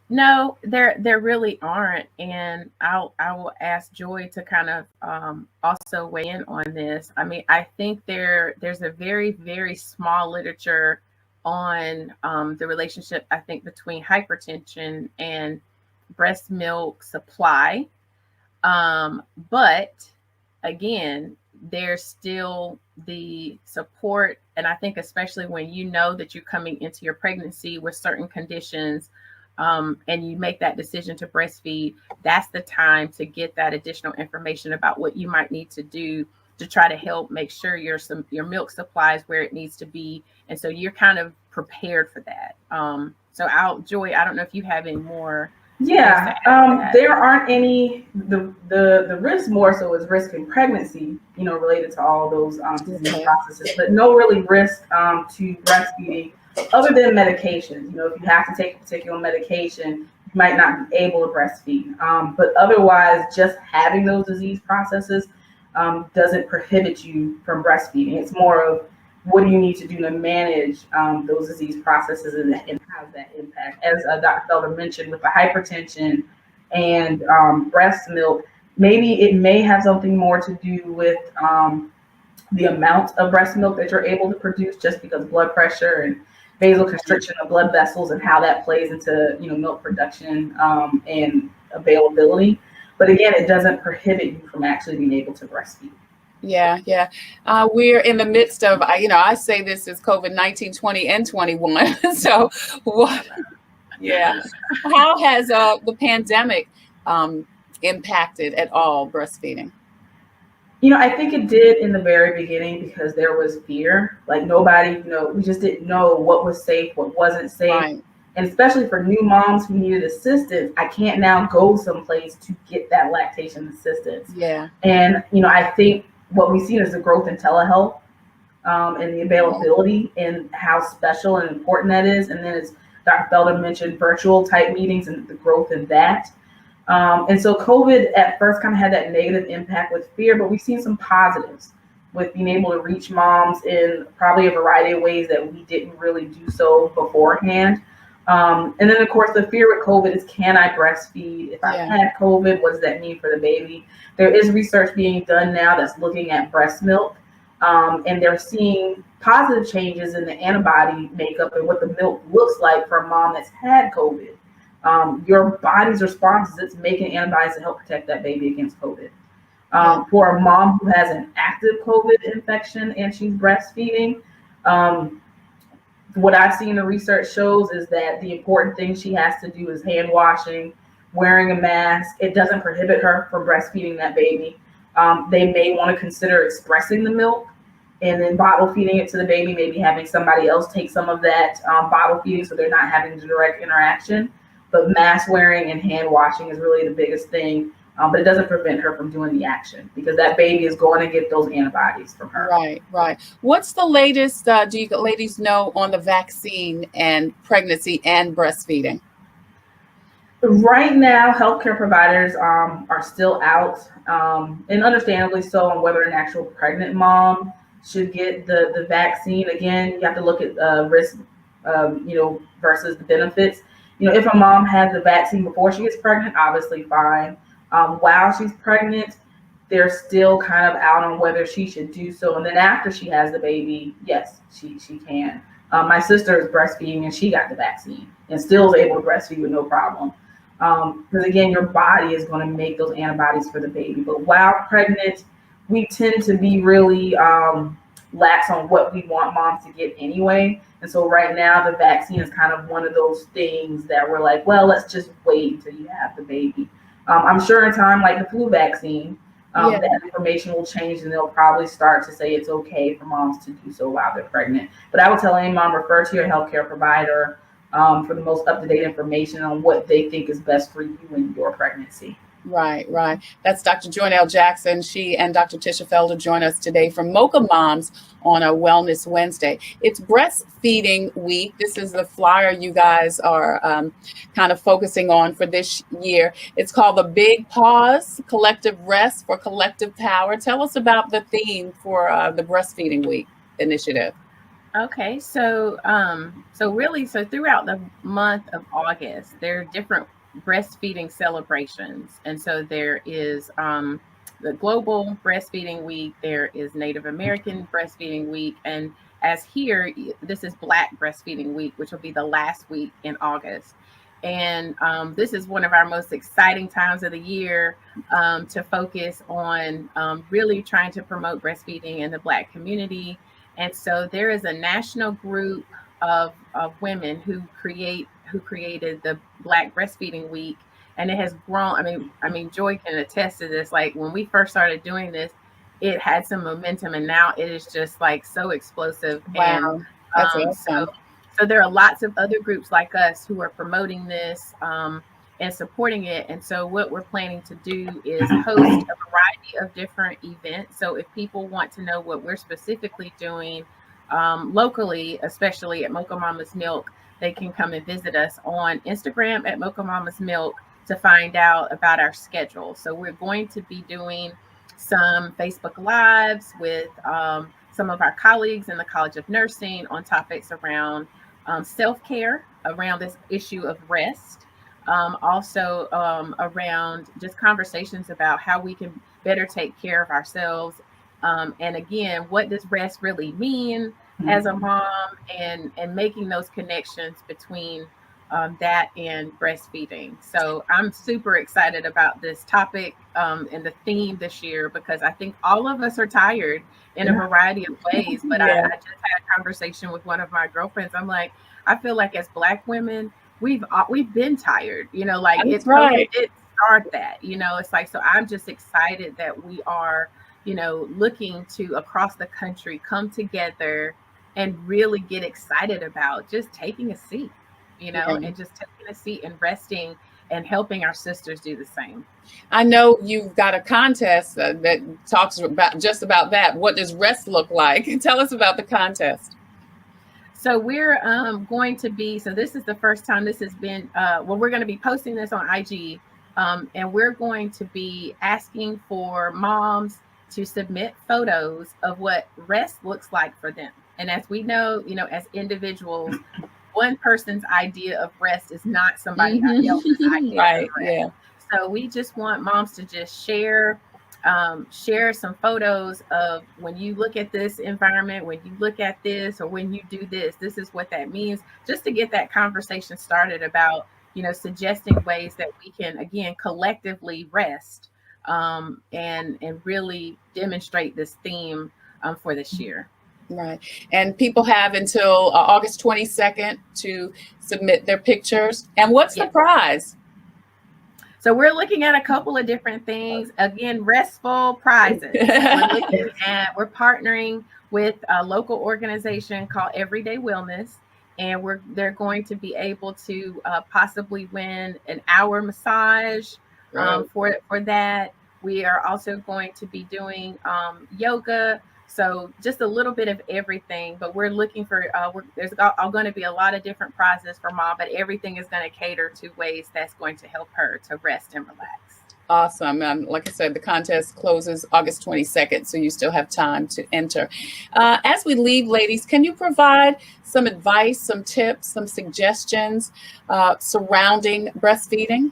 No, there really aren't. And I will ask Joy to kind of also weigh in on this. I mean, I think there's a very, very small literature on the relationship, I think, between hypertension and breast milk supply. But again, there's still the support. And I think especially when you know that you're coming into your pregnancy with certain conditions, and you make that decision to breastfeed, that's the time to get that additional information about what you might need to do to try to help make sure your milk supply is where it needs to be. And so you're kind of prepared for that. Joy, I don't know if you have any more. Yeah, there aren't any, the risk more so is risk in pregnancy, related to all those disease processes, but no really risk to breastfeeding other than medications. If you have to take a particular medication, you might not be able to breastfeed. But otherwise, just having those disease processes doesn't prohibit you from breastfeeding. It's more of what do you need to do to manage those disease processes and how does that impact? As Dr. Felder mentioned, with the hypertension and breast milk, maybe it may have something more to do with the amount of breast milk that you're able to produce, just because blood pressure and vasoconstriction of blood vessels and how that plays into milk production and availability. But again, it doesn't prohibit you from actually being able to breastfeed. Yeah. We're in the midst of, I say this is COVID-19 20 and 21. So what? Yeah. How has the pandemic impacted at all breastfeeding? I think it did in the very beginning because there was fear. Like nobody, we just didn't know what was safe, what wasn't safe. Right. And especially for new moms who needed assistance, I can't now go someplace to get that lactation assistance. Yeah. And, I think what we've seen is the growth in telehealth and the availability and how special and important that is. And then as Dr. Felder mentioned, virtual type meetings and the growth in that. And so COVID at first kind of had that negative impact with fear, but we've seen some positives with being able to reach moms in probably a variety of ways that we didn't really do so beforehand. And then, of course, the fear with COVID is, can I breastfeed? If I had COVID, what does that mean for the baby? There is research being done now that's looking at breast milk, and they're seeing positive changes in the antibody makeup and what the milk looks like for a mom that's had COVID. Your body's response is it's making antibodies to help protect that baby against COVID. For a mom who has an active COVID infection and she's breastfeeding, what I've seen the research shows is that the important thing she has to do is hand washing, wearing a mask. It doesn't prohibit her from breastfeeding that baby. They may want to consider expressing the milk and then bottle feeding it to the baby, maybe having somebody else take some of that bottle feeding so they're not having direct interaction. But mask wearing and hand washing is really the biggest thing. But it doesn't prevent her from doing the action because that baby is going to get those antibodies from her. Right. What's the latest, do you ladies know, on the vaccine and pregnancy and breastfeeding? Right now, healthcare providers are still out, and understandably so, on whether an actual pregnant mom should get the vaccine. Again, you have to look at risk, versus the benefits. If a mom has the vaccine before she gets pregnant, obviously fine. While she's pregnant, they're still kind of out on whether she should do so. And then after she has the baby, yes, she can. My sister is breastfeeding and she got the vaccine and still is able to breastfeed with no problem. Because again, your body is going to make those antibodies for the baby. But while pregnant, we tend to be really lax on what we want moms to get anyway. And so right now, the vaccine is kind of one of those things that we're like, well, let's just wait until you have the baby. I'm sure in time, like the flu vaccine, that information will change and they'll probably start to say it's okay for moms to do so while they're pregnant. But I would tell any mom, refer to your healthcare provider for the most up-to-date information on what they think is best for you in your pregnancy. Right. That's Dr. Joynelle Jackson. She and Dr. Tisha Felder join us today from Mocha Moms on a Wellness Wednesday. It's Breastfeeding Week. This is the flyer you guys are kind of focusing on for this year. It's called the Big Pause, Collective Rest for Collective Power. Tell us about the theme for the Breastfeeding Week initiative. Okay, so throughout the month of August, there are different breastfeeding celebrations. And so there is the Global Breastfeeding Week, there is Native American Breastfeeding Week, and as here, this is Black Breastfeeding Week, which will be the last week in August. And this is one of our most exciting times of the year to focus on really trying to promote breastfeeding in the Black community. And so there is a national group of women who created the Black Breastfeeding Week, and it has grown. I mean, Joy can attest to this. Like when we first started doing this, it had some momentum, and now it is just like so explosive. Wow, and that's awesome. So there are lots of other groups like us who are promoting this and supporting it. And so what we're planning to do is host a variety of different events. So if people want to know what we're specifically doing locally, especially at Mocha Mamas Milk, they can come and visit us on Instagram at Mocha Mamas Milk to find out about our schedule. So we're going to be doing some Facebook Lives with some of our colleagues in the College of Nursing on topics around self-care, around this issue of rest, also around just conversations about how we can better take care of ourselves. And again, what does rest really mean as a mom, and making those connections between that and breastfeeding. So I'm super excited about this topic and the theme this year, because I think all of us are tired in a variety of ways. But I just had a conversation with one of my girlfriends. I'm like, I feel like as Black women, we've been tired, like it start that, it's like, so I'm just excited that we are, looking to across the country come together and really get excited about just taking a seat, and just taking a seat and resting and helping our sisters do the same. I know you've got a contest that talks about just about that. What does rest look like? Tell us about the contest. So we're going to be, so this is the first time this has been, we're going to be posting this on IG, and we're going to be asking for moms to submit photos of what rest looks like for them. And as we know, as individuals, one person's idea of rest is not somebody else's idea right, of rest. Yeah. So we just want moms to just share some photos of when you look at this environment, when you look at this, or when you do this, this is what that means, just to get that conversation started about, suggesting ways that we can, again, collectively rest and really demonstrate this theme for this year. Right. And people have until August 22nd to submit their pictures. And what's the prize? So we're looking at a couple of different things. Again, restful prizes. We're partnering with a local organization called Everyday Wellness, and they're going to be able to possibly win an hour massage for that. We are also going to be doing yoga. So just a little bit of everything, but we're looking for, there's going to be a lot of different prizes for mom, but everything is going to cater to ways that's going to help her to rest and relax. Awesome. Like I said, the contest closes August 22nd, so you still have time to enter. As we leave, ladies, can you provide some advice, some tips, some suggestions surrounding breastfeeding?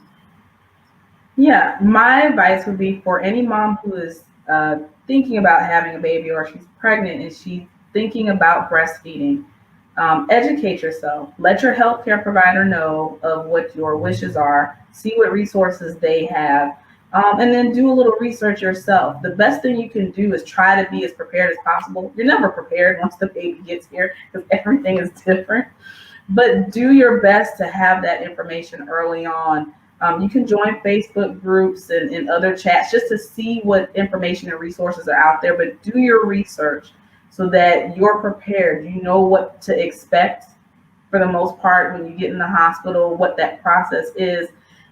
Yeah, my advice would be for any mom who is thinking about having a baby, or she's pregnant and she's thinking about breastfeeding, educate yourself. Let your healthcare provider know of what your wishes are. See what resources they have, and then do a little research yourself. The best thing you can do is try to be as prepared as possible. You're never prepared once the baby gets here because everything is different, but do your best to have that information early on. You can join Facebook groups and other chats just to see what information and resources are out there, but do your research so that you're prepared. You know what to expect for the most part when you get in the hospital, what that process is,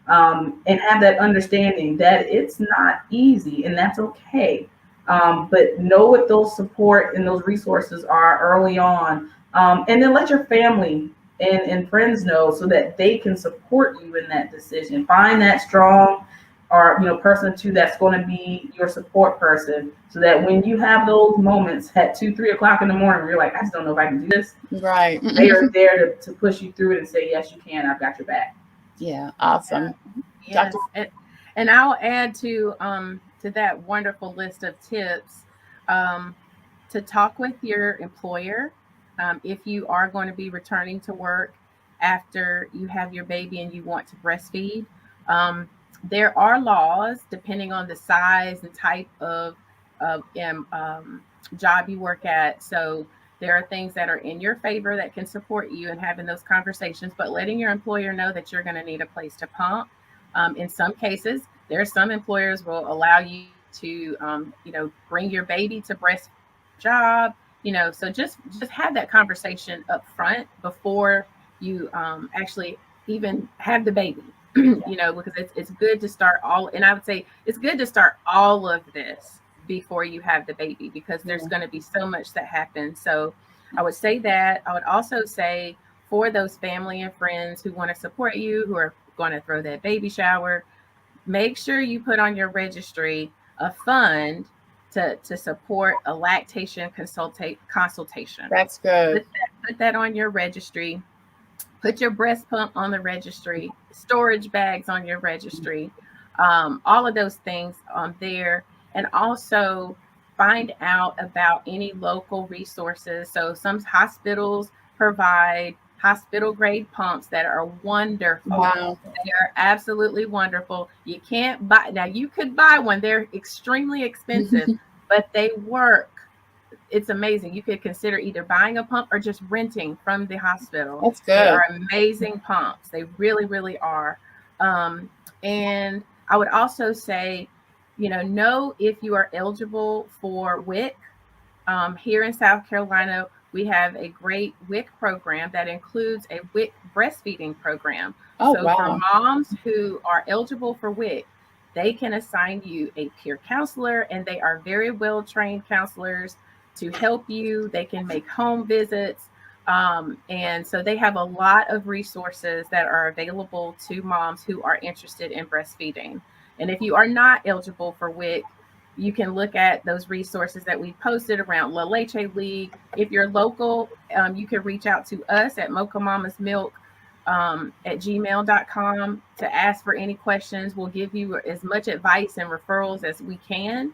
and have that understanding that it's not easy, and that's okay. But know what those support and those resources are early on, and then let your family and friends know so that they can support you in that decision. Find that strong or person too that's going to be your support person, so that when you have those moments at 2-3 o'clock in the morning, you're like, I just don't know if I can do this. Right. They are there to push you through it and say, yes, you can. I've got your back. Yeah. Awesome. Yes. And I'll add to that wonderful list of tips to talk with your employer. If you are going to be returning to work after you have your baby and you want to breastfeed, there are laws depending on the size and type of job you work at. So there are things that are in your favor that can support you in having those conversations, but letting your employer know that you're going to need a place to pump. In some cases, there are some employers will allow you to, bring your baby to breast job. So just have that conversation up front before you actually even have the baby, because it's good to start and I would say it's good to start all of this before you have the baby, because there's going to be so much that happens. So I would say that. I would also say for those family and friends who want to support you, who are going to throw that baby shower, make sure you put on your registry a fund to support a lactation consultation. That's good. Put that on your registry. Put your breast pump on the registry, storage bags on your registry, all of those things on there. And also find out about any local resources. So some hospitals provide hospital grade pumps that are wonderful. Wow. They are absolutely wonderful. You can't buy, now you could buy one. They're extremely expensive, but they work. It's amazing. You could consider either buying a pump or just renting from the hospital. That's good. They are amazing pumps. They really, really are. And I would also say, know if you are eligible for WIC. Here in South Carolina, we have a great WIC program that includes a WIC breastfeeding program. Oh, so wow. For moms who are eligible for WIC, they can assign you a peer counselor, and they are very well-trained counselors to help you. They can make home visits. And so they have a lot of resources that are available to moms who are interested in breastfeeding. And if you are not eligible for WIC, you can look at those resources that we posted around La Leche League. If you're local, you can reach out to us at Mocha Mamas Milk at gmail.com to ask for any questions. We'll give you as much advice and referrals as we can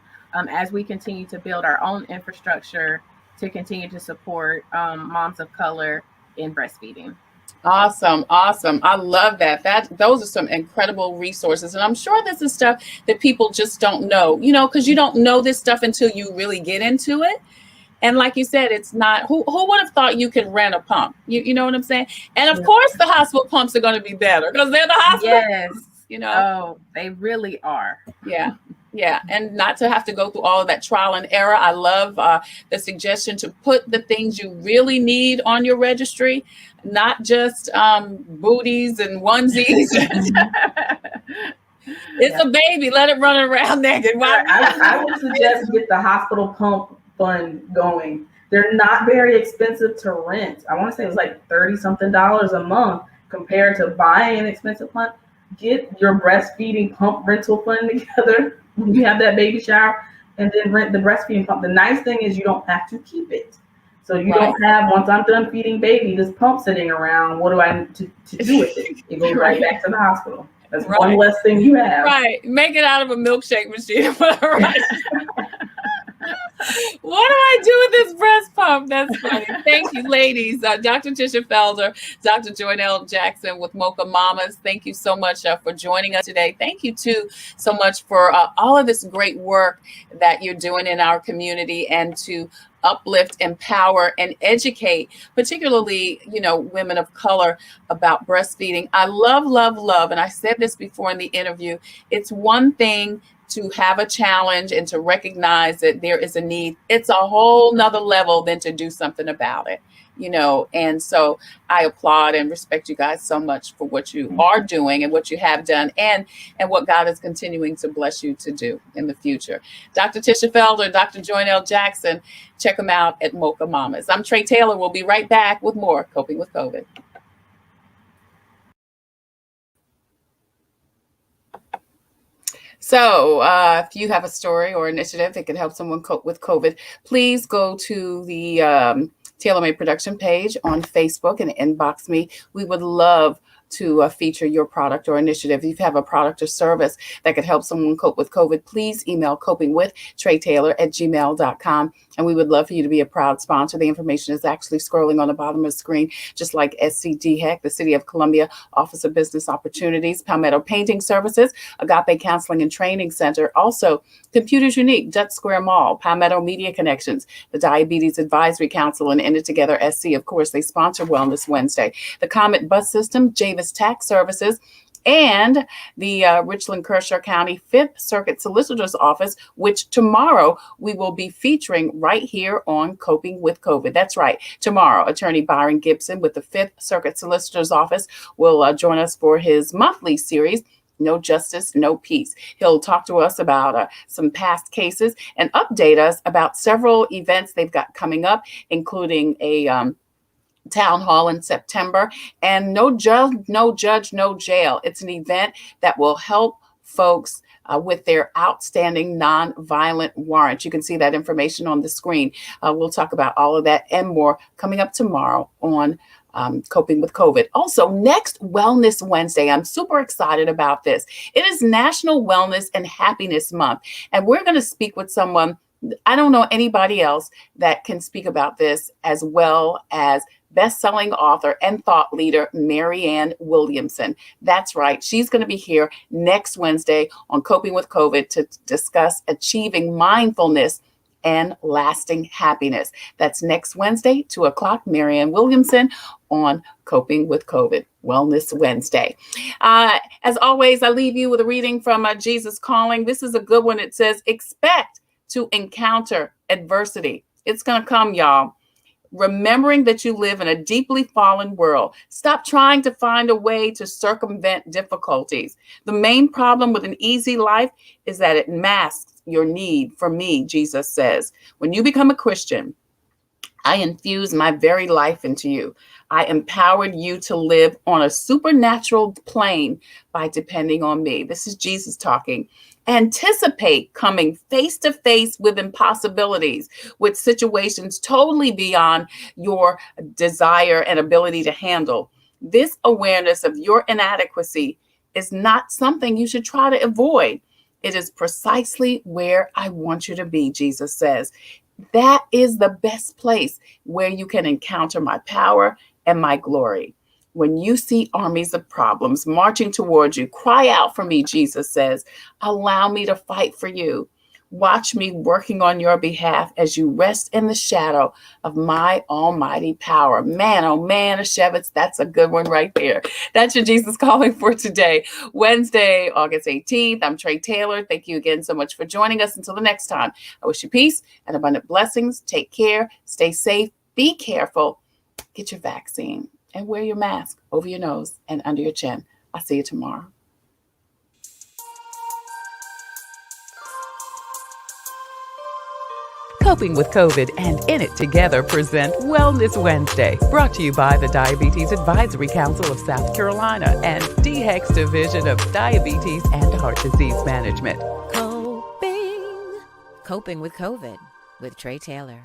as we continue to build our own infrastructure to continue to support moms of color in breastfeeding. Awesome. I love that. Those are some incredible resources. And I'm sure this is stuff that people just don't know, because you don't know this stuff until you really get into it. And like you said, it's not, who would have thought you could rent a pump? You know what I'm saying? And of course the hospital pumps are going to be better because they're the hospital. Yes. Oh, they really are. Yeah. And not to have to go through all of that trial and error. I love the suggestion to put the things you really need on your registry, not just booties and onesies. It's a baby. Let it run around naked. I would suggest get the hospital pump fund going. They're not very expensive to rent. I want to say it was like $30-something a month compared to buying an expensive pump. Get your breastfeeding pump rental fund together when you have that baby shower, and then rent the breastfeeding pump. The nice thing is you don't have to keep it. So you don't have, once I'm done feeding baby, this pump sitting around, what do I need to do with it? It goes right back to the hospital. That's one less thing you have. Right. Make it out of a milkshake machine. What do I do with this breast pump? That's funny. Thank you, ladies. Dr. Tisha Felder, Dr. Joynelle Jackson with Mocha Mamas. Thank you so much for joining us today. Thank you, too, so much for all of this great work that you're doing in our community and to uplift, empower, and educate, particularly, women of color about breastfeeding. I love, and I said this before in the interview, it's one thing to have a challenge and to recognize that there is a need. It's a whole nother level than to do something about it, and so I applaud and respect you guys so much for what you are doing and what you have done and what God is continuing to bless you to do in the future. Dr. Tisha Felder, Dr. Joynelle Jackson, check them out at Mocha Mamas. I'm Trey Taylor. We'll be right back with more Coping with COVID. So if you have a story or initiative that can help someone cope with COVID, please go to the Taylor Made Production page on Facebook and inbox me. We would love to feature your product or initiative. If you have a product or service that could help someone cope with COVID, please email copingwithtraytaylor@gmail.com. And we would love for you to be a proud sponsor. The information is actually scrolling on the bottom of the screen, just like SCDHEC, the City of Columbia Office of Business Opportunities, Palmetto Painting Services, Agape Counseling and Training Center, also Computers Unique, Dutch Square Mall, Palmetto Media Connections, the Diabetes Advisory Council, and End It Together SC. Of course, they sponsor Wellness Wednesday. The Comet Bus System, Javis Tax Services, and the Richland Kershaw County 5th Circuit Solicitor's Office, which tomorrow we will be featuring right here on Coping with COVID. That's right. Tomorrow, Attorney Byron Gibson with the 5th Circuit Solicitor's Office will join us for his monthly series, No Justice, No Peace. He'll talk to us about some past cases and update us about several events they've got coming up, including a town hall in September, and no judge, no jail. It's an event that will help folks with their outstanding nonviolent warrants. You can see that information on the screen. We'll talk about all of that and more coming up tomorrow on Coping with COVID. Also, next Wellness Wednesday, I'm super excited about this. It is National Wellness and Happiness Month, and we're going to speak with someone. I don't know anybody else that can speak about this as well as best-selling author and thought leader Marianne Williamson. That's right. She's going to be here next Wednesday on Coping with COVID to discuss achieving mindfulness and lasting happiness. That's next Wednesday, 2:00, Marianne Williamson on Coping with COVID, Wellness Wednesday. As always, I leave you with a reading from Jesus Calling. This is a good one. It says, expect to encounter adversity. It's going to come, y'all. Remembering that you live in a deeply fallen world. Stop trying to find a way to circumvent difficulties. The main problem with an easy life is that it masks your need for me, Jesus says. When you become a Christian, I infused my very life into you. I empowered you to live on a supernatural plane by depending on me. This is Jesus talking. Anticipate coming face to face with impossibilities, with situations totally beyond your desire and ability to handle. This awareness of your inadequacy is not something you should try to avoid. It is precisely where I want you to be, Jesus says. That is the best place where you can encounter my power and my glory. When you see armies of problems marching towards you, cry out for me, Jesus says. Allow me to fight for you. Watch me working on your behalf as you rest in the shadow of my almighty power. Man, oh man, Ashevitz, that's a good one right there. That's your Jesus Calling for today, Wednesday, August 18th. I'm Trey Taylor. Thank you again so much for joining us. Until the next time, I wish you peace and abundant blessings. Take care, stay safe, be careful, get your vaccine, and wear your mask over your nose and under your chin. I'll see you tomorrow. Coping with COVID and In It Together present Wellness Wednesday, brought to you by the Diabetes Advisory Council of South Carolina and DHEC's Division of Diabetes and Heart Disease Management. Coping with COVID with Trey Taylor.